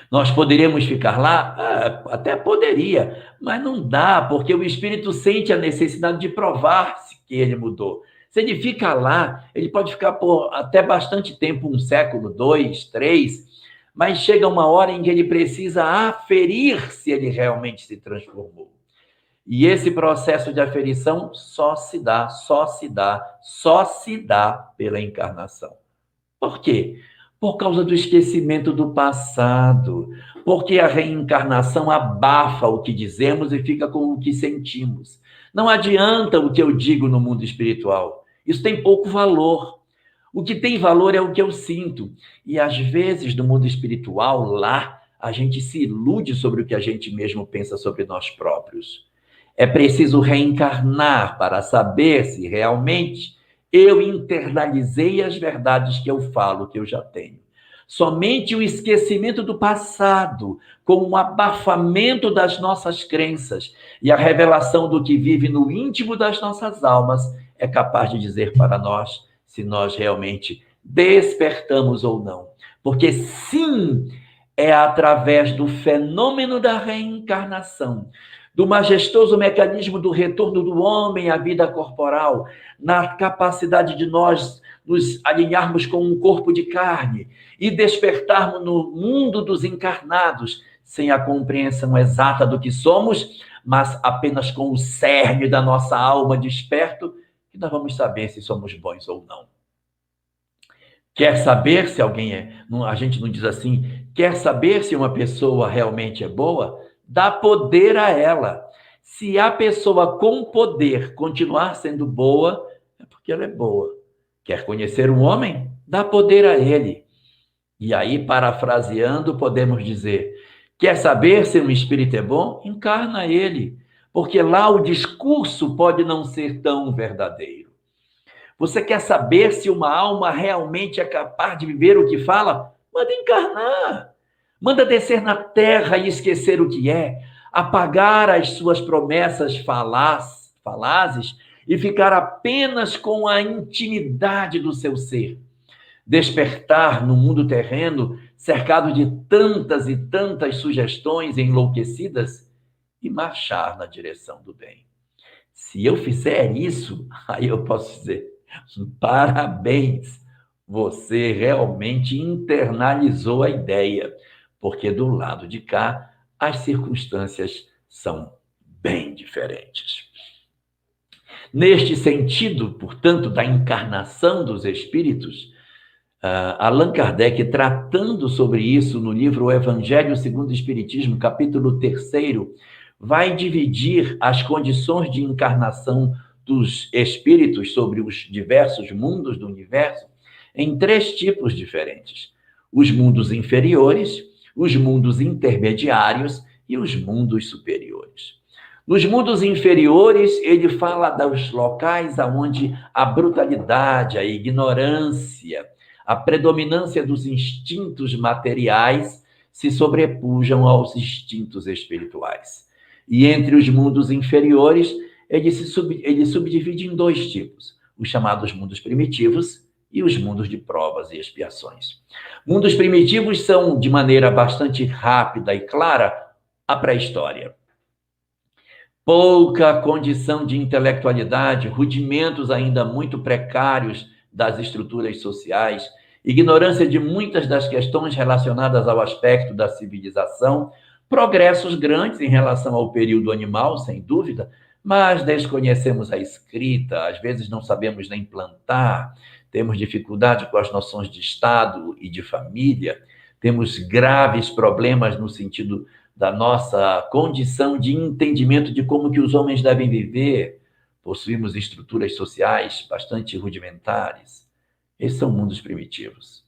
Nós poderíamos ficar lá? Até poderia, mas não dá, porque o espírito sente a necessidade de provar-se que ele mudou. Se ele fica lá, ele pode ficar por até bastante tempo, 1 século, 2, 3, mas chega uma hora em que ele precisa aferir se ele realmente se transformou. E esse processo de aferição só se dá pela encarnação. Por quê? Por causa do esquecimento do passado. Porque a reencarnação abafa o que dizemos e fica com o que sentimos. Não adianta o que eu digo no mundo espiritual. Isso tem pouco valor. O que tem valor é o que eu sinto. E às vezes, no mundo espiritual, lá, a gente se ilude sobre o que a gente mesmo pensa sobre nós próprios. É preciso reencarnar para saber se realmente eu internalizei as verdades que eu falo, que eu já tenho. Somente o esquecimento do passado, com um abafamento das nossas crenças e a revelação do que vive no íntimo das nossas almas, é capaz de dizer para nós se nós realmente despertamos ou não. Porque sim, é através do fenômeno da reencarnação, do majestoso mecanismo do retorno do homem à vida corporal, na capacidade de nós nos alinharmos com um corpo de carne e despertarmos no mundo dos encarnados, sem a compreensão exata do que somos, mas apenas com o cerne da nossa alma desperto, que nós vamos saber se somos bons ou não. Quer saber se alguém é... A gente não diz assim, quer saber se uma pessoa realmente é boa? Dá poder a ela. Se a pessoa com poder continuar sendo boa, é porque ela é boa. Quer conhecer um homem? Dá poder a ele. E aí, parafraseando, podemos dizer, quer saber se um espírito é bom? Encarna ele. Porque lá o discurso pode não ser tão verdadeiro. Você quer saber se uma alma realmente é capaz de viver o que fala? Manda encarnar. Manda descer na terra e esquecer o que é, apagar as suas promessas falazes e ficar apenas com a intimidade do seu ser. Despertar no mundo terreno, cercado de tantas e tantas sugestões enlouquecidas, e marchar na direção do bem. Se eu fizer isso, aí eu posso dizer, parabéns, você realmente internalizou a ideia, porque do lado de cá, as circunstâncias são bem diferentes. Neste sentido, portanto, da encarnação dos espíritos, Allan Kardec, tratando sobre isso no livro O Evangelho segundo o Espiritismo, capítulo 3º, vai dividir as condições de encarnação dos espíritos sobre os diversos mundos do universo em 3 tipos diferentes: os mundos inferiores, os mundos intermediários e os mundos superiores. Nos mundos inferiores, ele fala dos locais onde a brutalidade, a ignorância, a predominância dos instintos materiais se sobrepujam aos instintos espirituais. E entre os mundos inferiores, ele subdivide em dois tipos: os chamados mundos primitivos e os mundos de provas e expiações. Mundos primitivos são, de maneira bastante rápida e clara, a pré-história. Pouca condição de intelectualidade, rudimentos ainda muito precários das estruturas sociais, ignorância de muitas das questões relacionadas ao aspecto da civilização, progressos grandes em relação ao período animal, sem dúvida, mas desconhecemos a escrita, às vezes não sabemos nem plantar, temos dificuldade com as noções de Estado e de família, temos graves problemas no sentido da nossa condição de entendimento de como que os homens devem viver, possuímos estruturas sociais bastante rudimentares. Esses são mundos primitivos.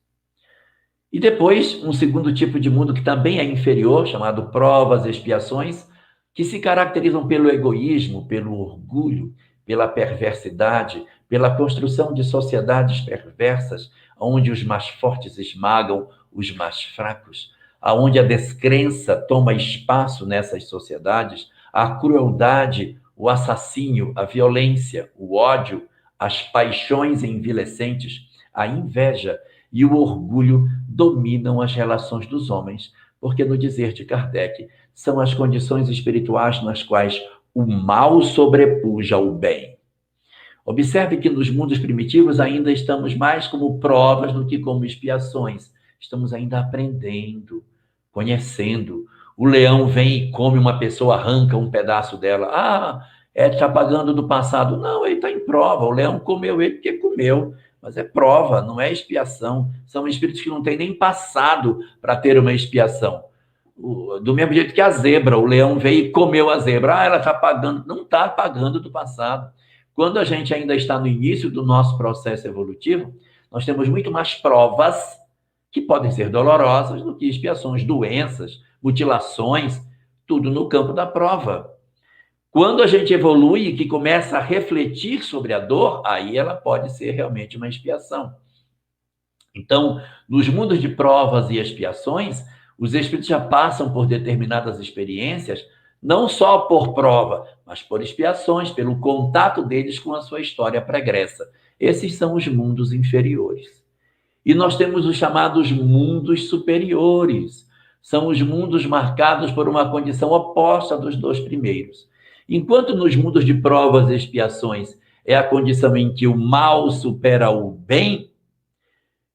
E depois, um segundo tipo de mundo que também é inferior, chamado provas e expiações, que se caracterizam pelo egoísmo, pelo orgulho, pela perversidade, pela construção de sociedades perversas, onde os mais fortes esmagam os mais fracos, onde a descrença toma espaço nessas sociedades, a crueldade, o assassínio, a violência, o ódio, as paixões envilecentes, a inveja e o orgulho dominam as relações dos homens, porque, no dizer de Kardec, são as condições espirituais nas quais o mal sobrepuja o bem. Observe que nos mundos primitivos ainda estamos mais como provas do que como expiações. Estamos ainda aprendendo, conhecendo. O leão vem e come uma pessoa, arranca um pedaço dela. Ah, está pagando do passado. Não, ele está em prova. O leão comeu ele porque comeu. Mas é prova, não é expiação. São espíritos que não têm nem passado para ter uma expiação. Do mesmo jeito que a zebra, o leão veio e comeu a zebra. Ah, ela está pagando. Não está pagando do passado. Quando a gente ainda está no início do nosso processo evolutivo, nós temos muito mais provas que podem ser dolorosas do que expiações, doenças, mutilações, tudo no campo da prova. Quando a gente evolui e que começa a refletir sobre a dor, aí ela pode ser realmente uma expiação. Então, nos mundos de provas e expiações, os espíritos já passam por determinadas experiências, não só por prova, mas por expiações, pelo contato deles com a sua história pregressa. Esses são os mundos inferiores. E nós temos os chamados mundos superiores. São os mundos marcados por uma condição oposta dos dois primeiros. Enquanto nos mundos de provas e expiações é a condição em que o mal supera o bem,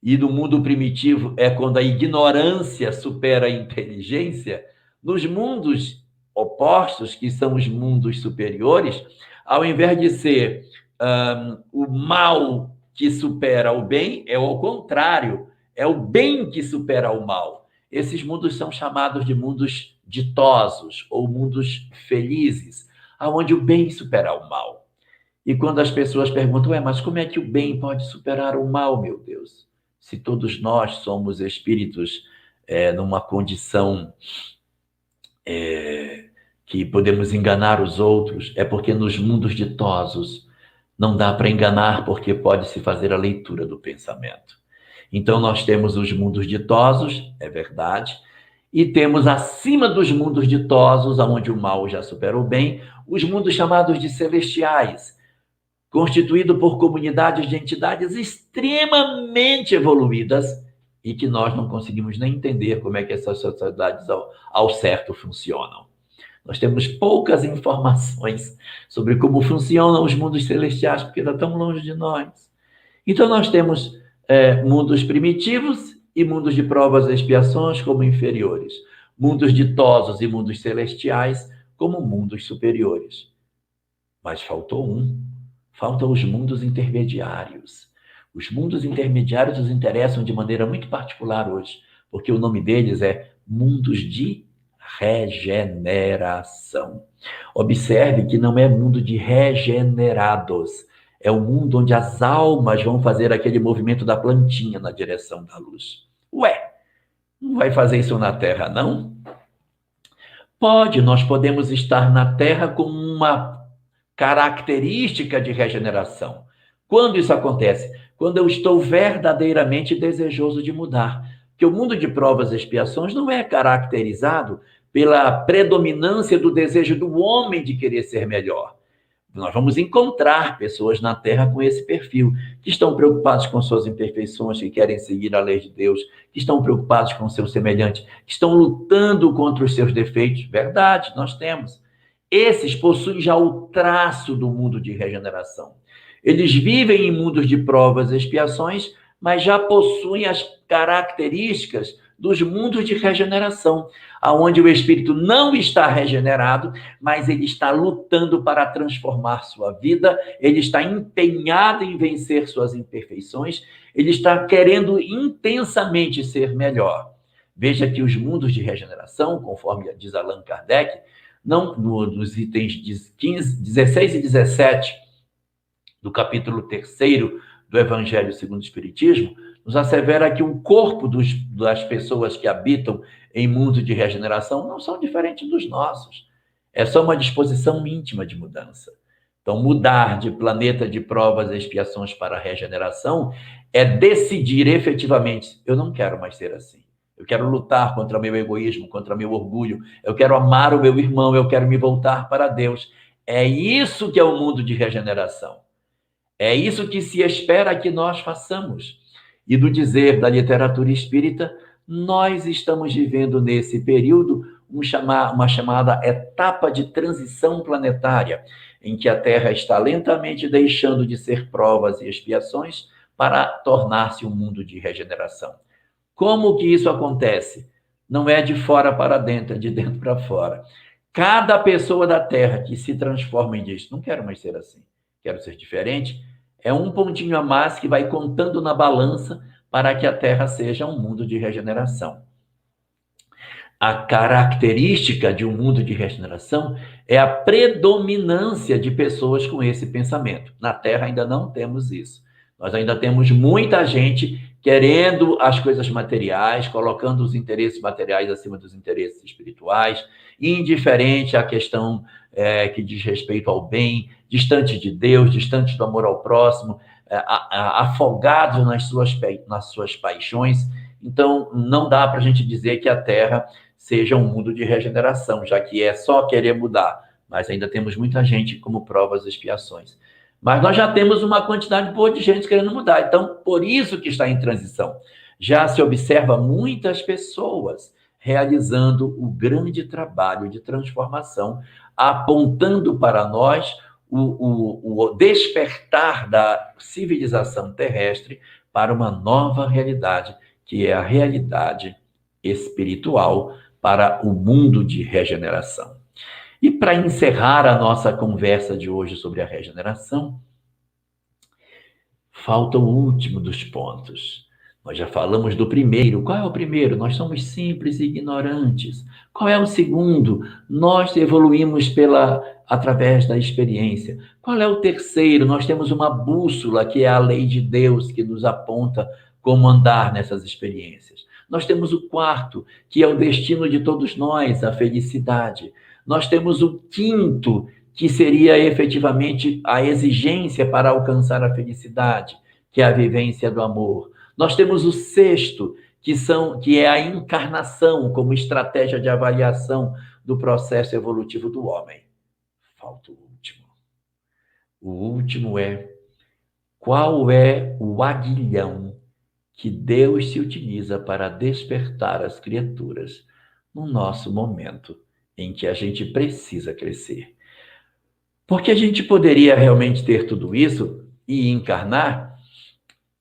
e no mundo primitivo é quando a ignorância supera a inteligência, nos mundos opostos, que são os mundos superiores, ao invés de ser o mal que supera o bem, é o contrário, é o bem que supera o mal. Esses mundos são chamados de mundos ditosos ou mundos felizes, onde o bem supera o mal. E quando as pessoas perguntam, mas como é que o bem pode superar o mal, meu Deus? Se todos nós somos espíritos numa condição que podemos enganar os outros, é porque nos mundos ditosos não dá para enganar, porque pode-se fazer a leitura do pensamento. Então, nós temos os mundos ditosos, é verdade, e temos acima dos mundos ditosos, onde o mal já supera o bem, os mundos chamados de celestiais, constituído por comunidades de entidades extremamente evoluídas e que nós não conseguimos nem entender como é que essas sociedades ao certo funcionam. Nós temos poucas informações sobre como funcionam os mundos celestiais, porque estão tão longe de nós. Então, nós temos mundos primitivos e mundos de provas e expiações como inferiores. Mundos ditosos e mundos celestiais como mundos superiores. Mas faltou um. Faltam os mundos intermediários. Os mundos intermediários nos interessam de maneira muito particular hoje, porque o nome deles é mundos de regeneração. Observe que não é mundo de regenerados, é o mundo onde as almas vão fazer aquele movimento da plantinha na direção da luz. Ué, não vai fazer isso na Terra, não? Pode, nós podemos estar na Terra com uma característica de regeneração. Quando isso acontece? Quando eu estou verdadeiramente desejoso de mudar. Porque o mundo de provas e expiações não é caracterizado pela predominância do desejo do homem de querer ser melhor. nós vamos encontrar pessoas na Terra com esse perfil, que estão preocupados com suas imperfeições, que querem seguir a lei de Deus, que estão preocupados com seus semelhantes, que estão lutando contra os seus defeitos. Verdade, nós temos. Esses possuem já o traço do mundo de regeneração. Eles vivem em mundos de provas e expiações, mas já possuem as características dos mundos de regeneração, aonde o espírito não está regenerado, mas ele está lutando para transformar sua vida, ele está empenhado em vencer suas imperfeições, ele está querendo intensamente ser melhor. Veja que os mundos de regeneração, conforme diz Allan Kardec, nos itens 16 e 17 do capítulo 3º do Evangelho segundo o Espiritismo, nos assevera que o corpo das pessoas que habitam em mundo de regeneração não são diferentes dos nossos. É só uma disposição íntima de mudança. Então, mudar de planeta de provas e expiações para a regeneração é decidir efetivamente, eu não quero mais ser assim. Eu quero lutar contra meu egoísmo, contra meu orgulho. Eu quero amar o meu irmão, eu quero me voltar para Deus. É isso que é o mundo de regeneração. É isso que se espera que nós façamos. E do dizer da literatura espírita, nós estamos vivendo nesse período uma chamada etapa de transição planetária, em que a Terra está lentamente deixando de ser provas e expiações para tornar-se um mundo de regeneração. Como que isso acontece? Não é de fora para dentro, é de dentro para fora. Cada pessoa da Terra que se transforma e diz, não quero mais ser assim, quero ser diferente, é um pontinho a mais que vai contando na balança para que a Terra seja um mundo de regeneração. A característica de um mundo de regeneração é a predominância de pessoas com esse pensamento. Na Terra ainda não temos isso. Nós ainda temos muita gente querendo as coisas materiais, colocando os interesses materiais acima dos interesses espirituais, indiferente à questão que diz respeito ao bem, distante de Deus, distante do amor ao próximo, afogados nas suas paixões. Então, não dá para a gente dizer que a Terra seja um mundo de regeneração, já que é só querer mudar, mas ainda temos muita gente como provas e expiações. Mas nós já temos uma quantidade boa de gente querendo mudar, então, por isso que está em transição. Já se observa muitas pessoas realizando o grande trabalho de transformação, apontando para nós o despertar da civilização terrestre para uma nova realidade, que é a realidade espiritual para o mundo de regeneração. E para encerrar a nossa conversa de hoje sobre a regeneração, falta o último dos pontos. Nós já falamos do primeiro. Qual é o primeiro? Nós somos simples e ignorantes. Qual é o segundo? Nós evoluímos através da experiência. Qual é o terceiro? Nós temos uma bússola, que é a lei de Deus, que nos aponta como andar nessas experiências. Nós temos o quarto, que é o destino de todos nós, a felicidade. Nós temos o quinto, que seria efetivamente a exigência para alcançar a felicidade, que é a vivência do amor. Nós temos o sexto, que é a encarnação como estratégia de avaliação do processo evolutivo do homem. Falta o último. O último é: qual é o aguilhão que Deus se utiliza para despertar as criaturas no nosso momento em que a gente precisa crescer? Porque a gente poderia realmente ter tudo isso e encarnar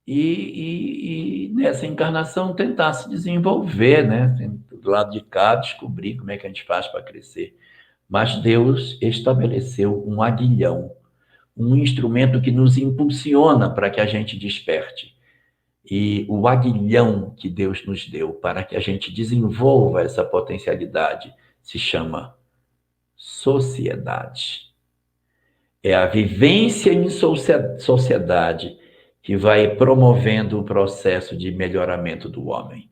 e nessa encarnação tentar se desenvolver, né? Do lado de cá, descobrir como é que a gente faz para crescer. Mas Deus estabeleceu um aguilhão, um instrumento que nos impulsiona para que a gente desperte. E o aguilhão que Deus nos deu para que a gente desenvolva essa potencialidade se chama sociedade. É a vivência em sociedade que vai promovendo o processo de melhoramento do homem.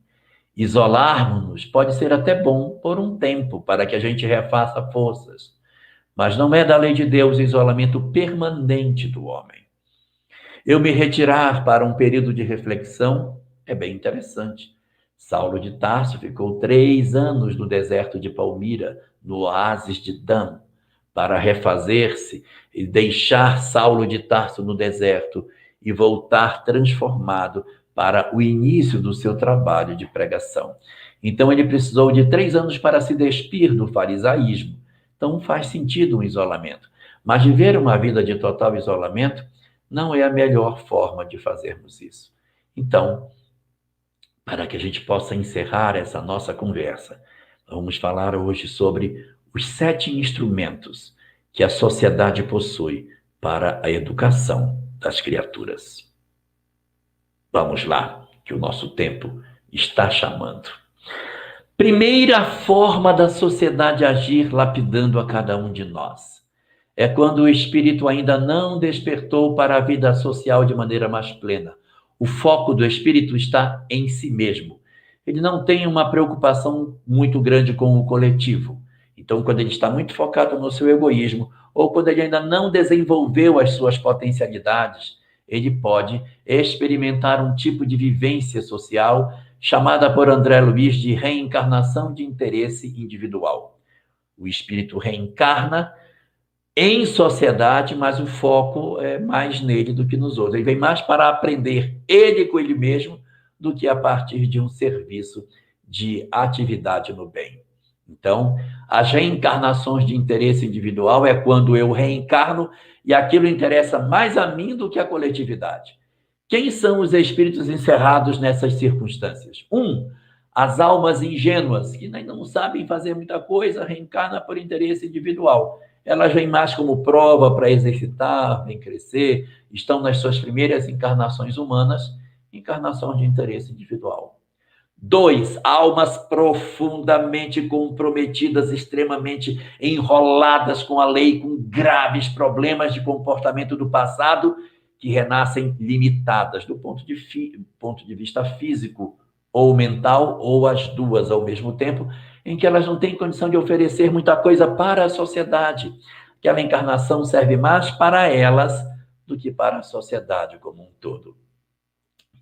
Isolarmos-nos pode ser até bom por um tempo, para que a gente refaça forças, mas não é da lei de Deus o isolamento permanente do homem. Eu me retirar para um período de reflexão é bem interessante. Saulo de Tarso ficou 3 anos no deserto de Palmira, no oásis de Dan, para refazer-se e deixar Saulo de Tarso no deserto e voltar transformado para o início do seu trabalho de pregação. Então, ele precisou de 3 anos para se despir do farisaísmo. Então, faz sentido um isolamento. Mas viver uma vida de total isolamento não é a melhor forma de fazermos isso. Então, para que a gente possa encerrar essa nossa conversa, vamos falar hoje sobre os 7 instrumentos que a sociedade possui para a educação das criaturas. Vamos lá, que o nosso tempo está chamando. Primeira forma da sociedade agir lapidando a cada um de nós é quando o espírito ainda não despertou para a vida social de maneira mais plena. O foco do espírito está em si mesmo. Ele não tem uma preocupação muito grande com o coletivo. Então, quando ele está muito focado no seu egoísmo, ou quando ele ainda não desenvolveu as suas potencialidades, ele pode experimentar um tipo de vivência social chamada por André Luiz de reencarnação de interesse individual. O espírito reencarna em sociedade, mas o foco é mais nele do que nos outros. Ele vem mais para aprender ele com ele mesmo do que a partir de um serviço de atividade no bem. Então, as reencarnações de interesse individual é quando eu reencarno e aquilo interessa mais a mim do que a coletividade. Quem são os espíritos encerrados nessas circunstâncias? As almas ingênuas, que ainda não sabem fazer muita coisa, reencarna por interesse individual. Elas vêm mais como prova para exercitar, vêm crescer, estão nas suas primeiras encarnações humanas, encarnação de interesse individual. 2, almas profundamente comprometidas, extremamente enroladas com a lei, com graves problemas de comportamento do passado, que renascem limitadas do ponto de vista físico ou mental, ou as duas ao mesmo tempo, em que elas não têm condição de oferecer muita coisa para a sociedade. Aquela encarnação serve mais para elas do que para a sociedade como um todo.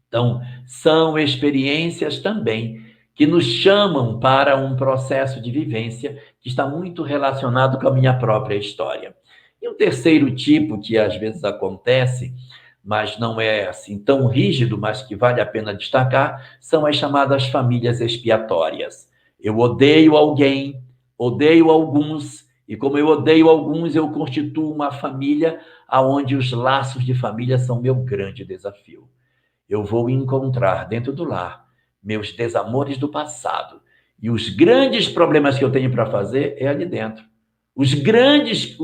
Então, são experiências também que nos chamam para um processo de vivência que está muito relacionado com a minha própria história. E um terceiro tipo que às vezes acontece, mas não é assim tão rígido, mas que vale a pena destacar, são as chamadas famílias expiatórias. Eu odeio alguém, odeio alguns, e como eu odeio alguns, eu constituo uma família onde os laços de família são meu grande desafio. Eu vou encontrar dentro do lar meus desamores do passado, e os grandes problemas que eu tenho para fazer é ali dentro. O grande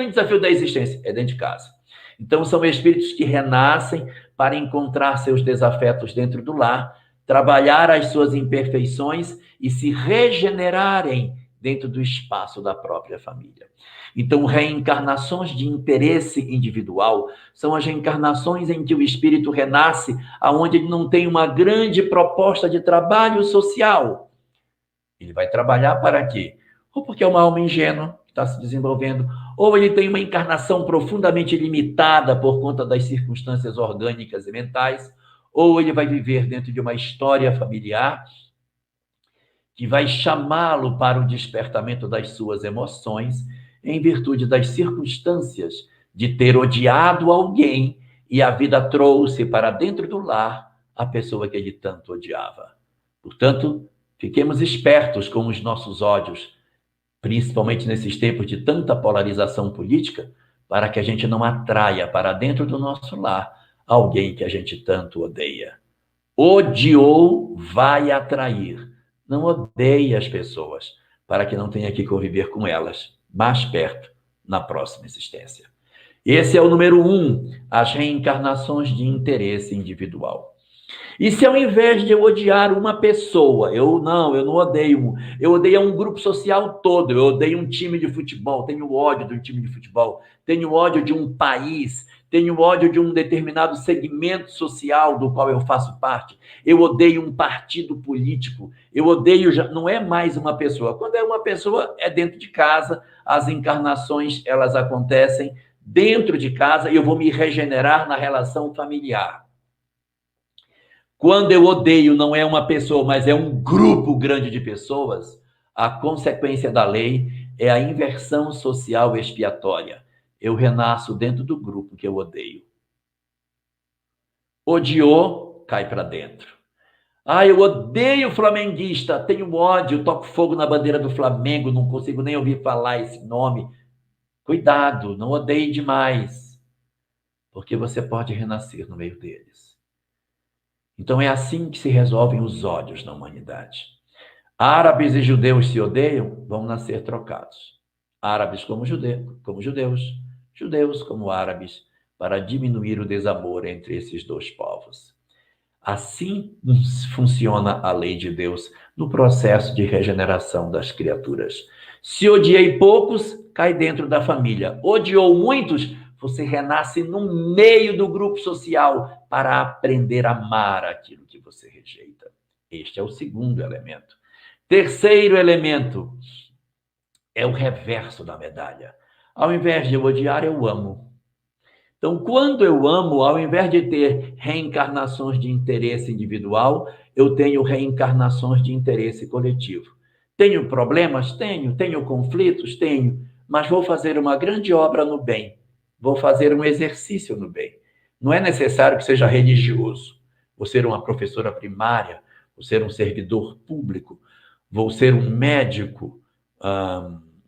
desafio da existência é dentro de casa. Então, são espíritos que renascem para encontrar seus desafetos dentro do lar, trabalhar as suas imperfeições e se regenerarem dentro do espaço da própria família. Então, reencarnações de interesse individual são as reencarnações em que o espírito renasce aonde ele não tem uma grande proposta de trabalho social. Ele vai trabalhar para quê? Ou porque é uma alma ingênua que está se desenvolvendo, ou ele tem uma encarnação profundamente limitada por conta das circunstâncias orgânicas e mentais, ou ele vai viver dentro de uma história familiar que vai chamá-lo para o despertamento das suas emoções em virtude das circunstâncias de ter odiado alguém e a vida trouxe para dentro do lar a pessoa que ele tanto odiava. Portanto, fiquemos espertos com os nossos ódios, principalmente nesses tempos de tanta polarização política, para que a gente não atraia para dentro do nosso lar alguém que a gente tanto odeia. Odiou, vai atrair. Não odeie as pessoas, para que não tenha que conviver com elas mais perto na próxima existência. Esse é o número 1, as reencarnações de interesse individual. E se ao invés de eu odiar uma pessoa, eu não odeio, eu odeio um grupo social todo, eu odeio um time de futebol, tenho ódio de um time de futebol, tenho ódio de um país, tenho ódio de um determinado segmento social do qual eu faço parte, eu odeio um partido político, eu odeio, não é mais uma pessoa. Quando é uma pessoa, é dentro de casa, as encarnações, elas acontecem dentro de casa e eu vou me regenerar na relação familiar. Quando eu odeio não é uma pessoa, mas é um grupo grande de pessoas, a consequência da lei é a inversão social expiatória. Eu renasço dentro do grupo que eu odeio. Odiou, cai para dentro. Ah, eu odeio flamenguista, tenho ódio, toco fogo na bandeira do Flamengo, não consigo nem ouvir falar esse nome. Cuidado, não odeie demais, porque você pode renascer no meio deles. Então é assim que se resolvem os ódios na humanidade. Árabes e judeus se odeiam, vão nascer trocados. Árabes como judeus, judeus como árabes, para diminuir o desamor entre esses dois povos. Assim funciona a lei de Deus no processo de regeneração das criaturas. Se odiei poucos, cai dentro da família. Odiou muitos, você renasce no meio do grupo social para aprender a amar aquilo que você rejeita. Este é o segundo elemento. Terceiro elemento é o reverso da medalha. Ao invés de eu odiar, eu amo. Então, quando eu amo, ao invés de ter reencarnações de interesse individual, eu tenho reencarnações de interesse coletivo. Tenho problemas? Tenho. Tenho conflitos? Tenho. Mas vou fazer uma grande obra no bem. Vou fazer um exercício no bem. Não é necessário que seja religioso. Vou ser uma professora primária, vou ser um servidor público, vou ser um médico,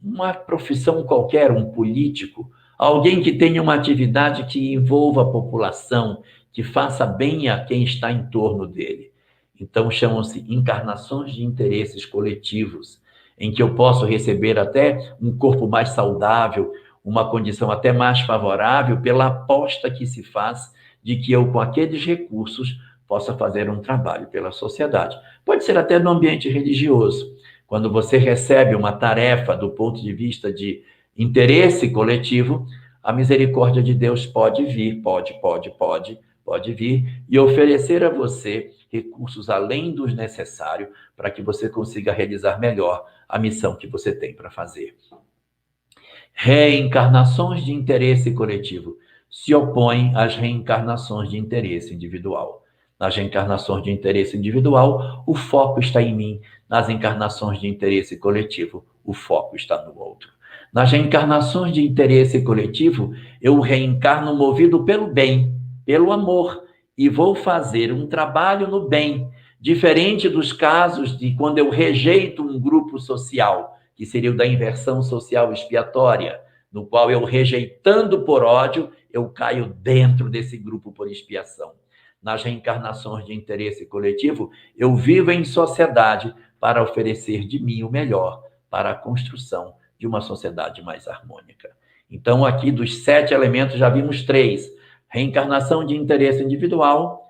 uma profissão qualquer, um político, alguém que tenha uma atividade que envolva a população, que faça bem a quem está em torno dele. Então, chamam-se encarnações de interesses coletivos, em que eu posso receber até um corpo mais saudável, uma condição até mais favorável pela aposta que se faz de que eu, com aqueles recursos, possa fazer um trabalho pela sociedade. Pode ser até no ambiente religioso. Quando você recebe uma tarefa do ponto de vista de interesse coletivo, a misericórdia de Deus pode vir, pode vir e oferecer a você recursos além dos necessários para que você consiga realizar melhor a missão que você tem para fazer. Reencarnações de interesse coletivo se opõem às reencarnações de interesse individual. Nas reencarnações de interesse individual, o foco está em mim. Nas encarnações de interesse coletivo, o foco está no outro. Nas reencarnações de interesse coletivo, eu reencarno movido pelo bem, pelo amor, e vou fazer um trabalho no bem, diferente dos casos de quando eu rejeito um grupo social, que seria o da inversão social expiatória, no qual eu, rejeitando por ódio, eu caio dentro desse grupo por expiação. Nas reencarnações de interesse coletivo, eu vivo em sociedade para oferecer de mim o melhor para a construção de uma sociedade mais harmônica. Então, aqui dos 7 elementos, já vimos 3. Reencarnação de interesse individual,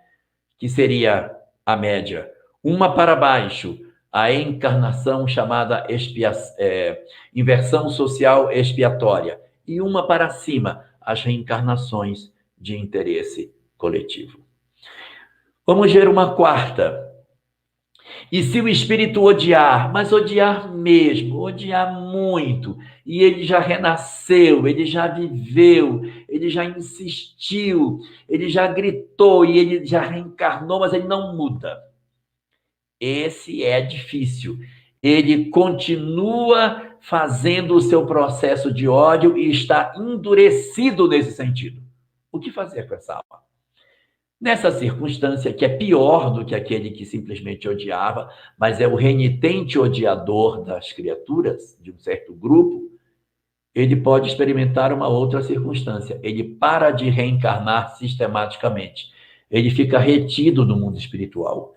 que seria a média. Uma para baixo, a encarnação chamada inversão social expiatória. E uma para cima, as reencarnações de interesse coletivo. Vamos ver uma quarta. E se o espírito odiar, mas odiar mesmo, odiar muito, e ele já renasceu, ele já viveu, ele já insistiu, ele já gritou e ele já reencarnou, mas ele não muda. Esse é difícil. Ele continua fazendo o seu processo de ódio e está endurecido nesse sentido. O que fazer com essa alma? Nessa circunstância, que é pior do que aquele que simplesmente odiava, mas é o renitente odiador das criaturas, de um certo grupo, ele pode experimentar uma outra circunstância. Ele para de reencarnar sistematicamente. Ele fica retido no mundo espiritual.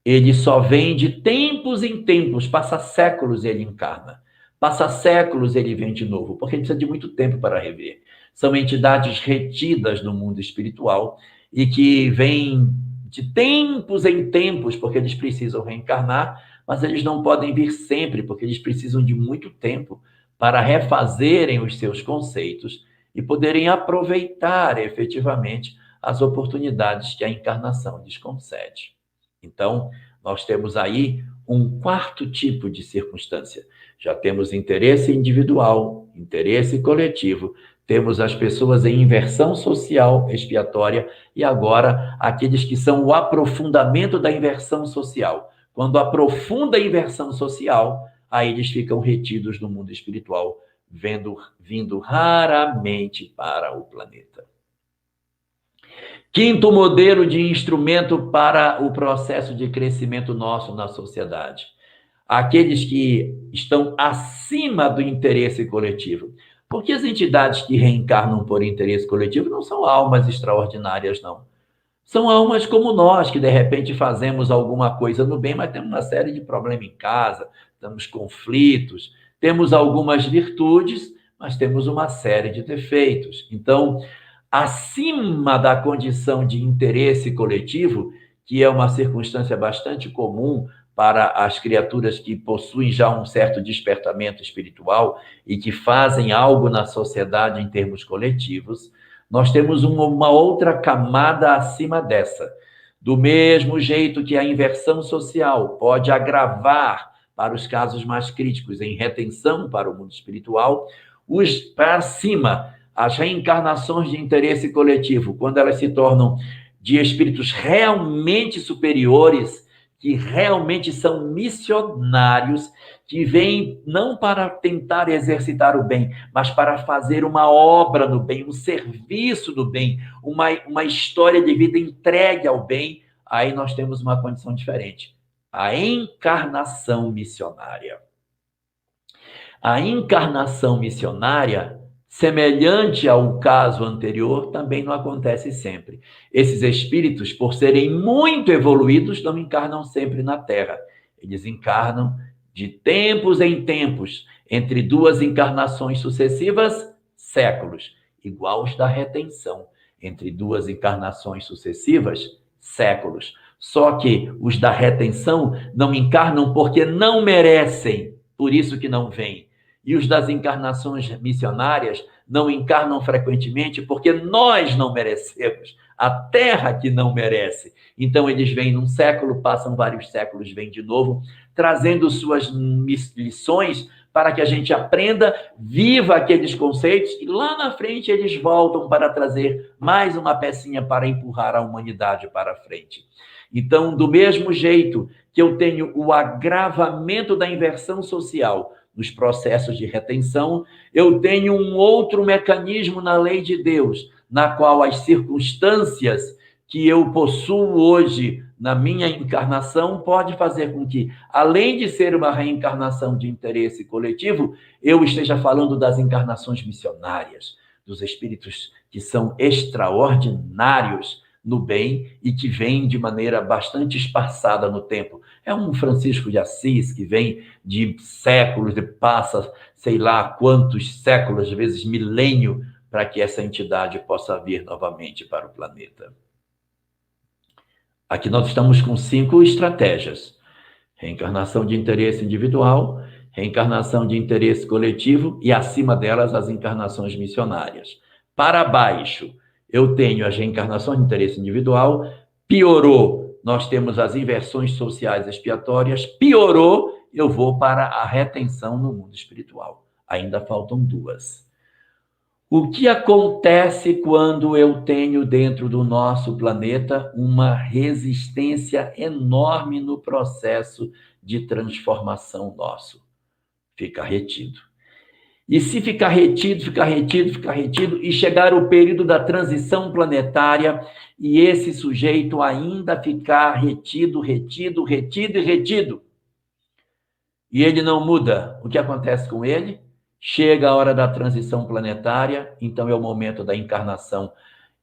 Ele só vem de tempos em tempos, passa séculos ele encarna. Passa séculos ele vem de novo, porque ele precisa de muito tempo para rever. São entidades retidas no mundo espiritual e que vêm de tempos em tempos, porque eles precisam reencarnar, mas eles não podem vir sempre, porque eles precisam de muito tempo para refazerem os seus conceitos e poderem aproveitar efetivamente as oportunidades que a encarnação lhes concede. Então, nós temos aí um quarto tipo de circunstância. Já temos interesse individual, interesse coletivo, temos as pessoas em inversão social expiatória e agora aqueles que são o aprofundamento da inversão social. Quando aprofunda a inversão social, aí eles ficam retidos no mundo espiritual, vindo raramente para o planeta. Quinto modelo de instrumento para o processo de crescimento nosso na sociedade. Aqueles que estão acima do interesse coletivo. Porque as entidades que reencarnam por interesse coletivo não são almas extraordinárias, não. São almas como nós, que de repente fazemos alguma coisa no bem, mas temos uma série de problemas em casa, temos conflitos, temos algumas virtudes, mas temos uma série de defeitos. Então, acima da condição de interesse coletivo, que é uma circunstância bastante comum para as criaturas que possuem já um certo despertamento espiritual e que fazem algo na sociedade em termos coletivos, nós temos uma outra camada acima dessa. Do mesmo jeito que a inversão social pode agravar para os casos mais críticos em retenção para o mundo espiritual, para cima, as reencarnações de interesse coletivo, quando elas se tornam de espíritos realmente superiores, que realmente são missionários, que vêm não para tentar exercitar o bem, mas para fazer uma obra no bem, um serviço do bem, uma história de vida entregue ao bem, aí nós temos uma condição diferente. A encarnação missionária. A encarnação missionária, semelhante ao caso anterior, também não acontece sempre. Esses espíritos, por serem muito evoluídos, não encarnam sempre na Terra. Eles encarnam de tempos em tempos, entre duas encarnações sucessivas, séculos, igual os da retenção. Entre duas encarnações sucessivas, séculos. Só que os da retenção não encarnam porque não merecem, por isso que não vêm. E os das encarnações missionárias não encarnam frequentemente porque nós não merecemos, a Terra que não merece. Então eles vêm num século, passam vários séculos, vêm de novo, trazendo suas lições para que a gente aprenda, viva aqueles conceitos, e lá na frente eles voltam para trazer mais uma pecinha para empurrar a humanidade para frente. Então, do mesmo jeito que eu tenho o agravamento da inversão social nos processos de retenção, eu tenho um outro mecanismo na lei de Deus, na qual as circunstâncias que eu possuo hoje na minha encarnação pode fazer com que, além de ser uma reencarnação de interesse coletivo, eu esteja falando das encarnações missionárias, dos espíritos que são extraordinários no bem e que vêm de maneira bastante espaçada no tempo. É um Francisco de Assis que vem de séculos, e passa sei lá quantos séculos, às vezes milênio, para que essa entidade possa vir novamente para o planeta. Aqui nós estamos com 5 estratégias: reencarnação de interesse individual, reencarnação de interesse coletivo e, acima delas, as encarnações missionárias. Para baixo, eu tenho as reencarnações de interesse individual, piorou, nós temos as inversões sociais expiatórias, piorou, eu vou para a retenção no mundo espiritual. Ainda faltam 2. O que acontece quando eu tenho dentro do nosso planeta uma resistência enorme no processo de transformação nosso? Fica retido. E se ficar retido, e chegar o período da transição planetária e esse sujeito ainda ficar retido, e ele não muda, o que acontece com ele? Chega a hora da transição planetária, então é o momento da encarnação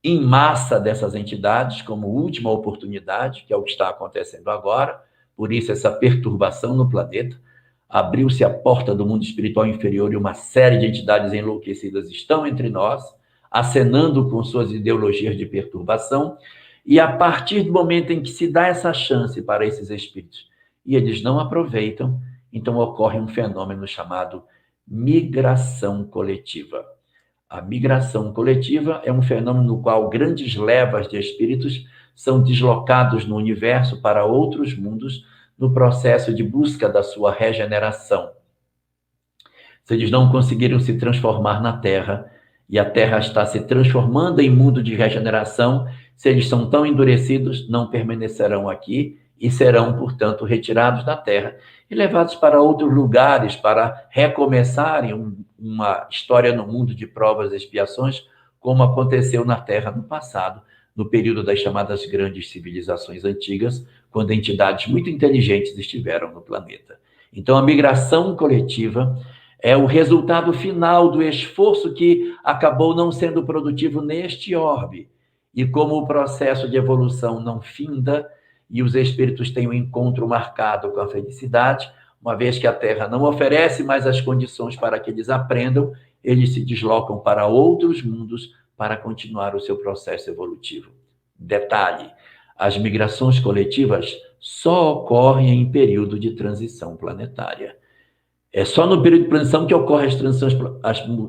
em massa dessas entidades, como última oportunidade, que é o que está acontecendo agora, por isso essa perturbação no planeta. Abriu-se a porta do mundo espiritual inferior e uma série de entidades enlouquecidas estão entre nós, acenando com suas ideologias de perturbação, e a partir do momento em que se dá essa chance para esses espíritos, e eles não aproveitam, então ocorre um fenômeno chamado migração coletiva. A migração coletiva é um fenômeno no qual grandes levas de espíritos são deslocados no universo para outros mundos no processo de busca da sua regeneração. Se eles não conseguiram se transformar na Terra, e a Terra está se transformando em mundo de regeneração, se eles são tão endurecidos, não permanecerão aqui e serão, portanto, retirados da Terra e levados para outros lugares para recomeçarem uma história no mundo de provas e expiações, como aconteceu na Terra no passado, no período das chamadas grandes civilizações antigas, quando entidades muito inteligentes estiveram no planeta. Então, a migração coletiva é o resultado final do esforço que acabou não sendo produtivo neste orbe. E como o processo de evolução não finda e os espíritos têm um encontro marcado com a felicidade, uma vez que a Terra não oferece mais as condições para que eles aprendam, eles se deslocam para outros mundos para continuar o seu processo evolutivo. Detalhe: as migrações coletivas só ocorrem em período de transição planetária. É só no período de transição que ocorrem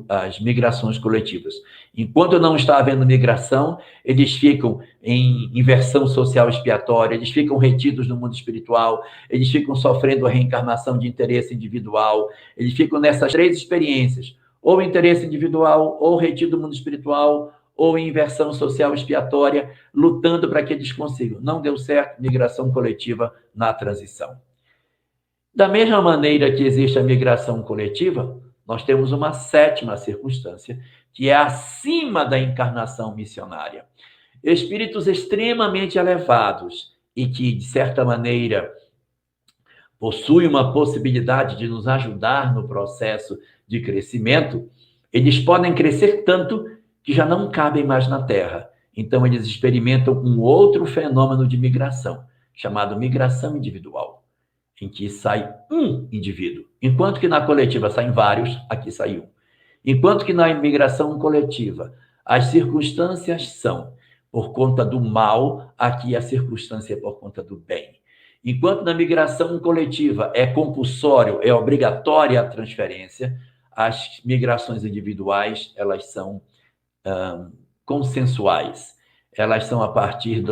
as migrações coletivas. Enquanto não está havendo migração, eles ficam em inversão social expiatória, eles ficam retidos no mundo espiritual, eles ficam sofrendo a reencarnação de interesse individual, eles ficam nessas três experiências, ou interesse individual, ou retido no mundo espiritual, ou em inversão social expiatória, lutando para que eles consigam. Não deu certo, migração coletiva na transição. Da mesma maneira que existe a migração coletiva, nós temos uma sétima circunstância, que é acima da encarnação missionária. Espíritos extremamente elevados e que, de certa maneira, possuem uma possibilidade de nos ajudar no processo de crescimento, eles podem crescer tanto que já não cabem mais na Terra. Então, eles experimentam um outro fenômeno de migração, chamado migração individual, em que sai um indivíduo. Enquanto que na coletiva saem vários, aqui sai um. Enquanto que na imigração coletiva as circunstâncias são por conta do mal, aqui a circunstância é por conta do bem. Enquanto na migração coletiva é compulsório, é obrigatória a transferência, as migrações individuais, elas são consensuais. Elas são a partir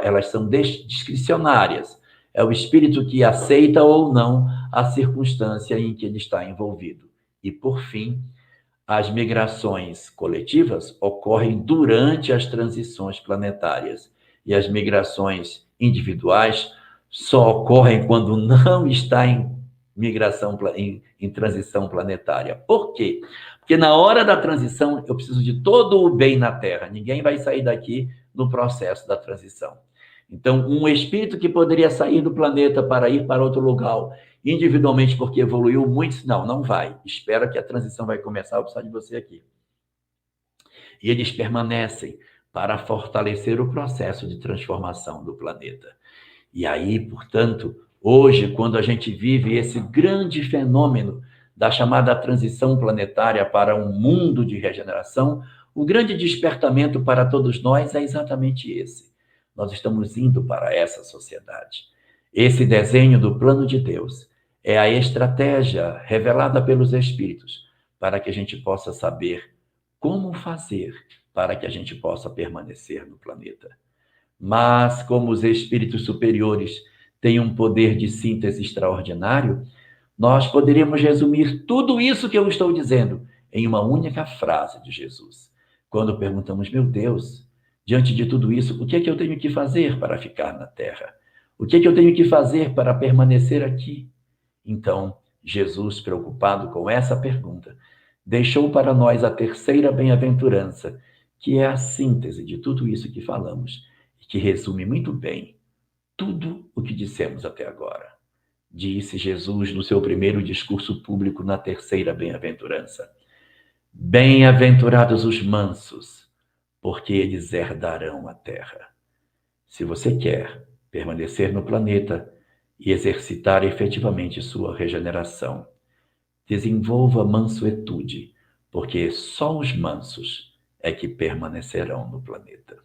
elas são discricionárias. É o espírito que aceita ou não a circunstância em que ele está envolvido. E, por fim, as migrações coletivas ocorrem durante as transições planetárias. E as migrações individuais só ocorrem quando não está em transição planetária. Por quê? Porque na hora da transição eu preciso de todo o bem na Terra. Ninguém vai sair daqui no processo da transição. Então, um espírito que poderia sair do planeta para ir para outro lugar, individualmente porque evoluiu muito, não vai. Espera que a transição vai começar, eu preciso de você aqui. E eles permanecem para fortalecer o processo de transformação do planeta. E aí, portanto, hoje, quando a gente vive esse grande fenômeno da chamada transição planetária para um mundo de regeneração, o grande despertamento para todos nós é exatamente esse. Nós estamos indo para essa sociedade. Esse desenho do plano de Deus é a estratégia revelada pelos Espíritos para que a gente possa saber como fazer para que a gente possa permanecer no planeta. Mas, como os Espíritos superiores têm um poder de síntese extraordinário, nós poderíamos resumir tudo isso que eu estou dizendo em uma única frase de Jesus. Quando perguntamos, meu Deus, diante de tudo isso, o que é que eu tenho que fazer para ficar na Terra? O que é que eu tenho que fazer para permanecer aqui? Então, Jesus, preocupado com essa pergunta, deixou para nós a terceira bem-aventurança, que é a síntese de tudo isso que falamos, e que resume muito bem tudo o que dissemos até agora. Disse Jesus no seu primeiro discurso público na terceira bem-aventurança: bem-aventurados os mansos, porque eles herdarão a terra. Se você quer permanecer no planeta e exercitar efetivamente sua regeneração, desenvolva mansuetude, porque só os mansos é que permanecerão no planeta.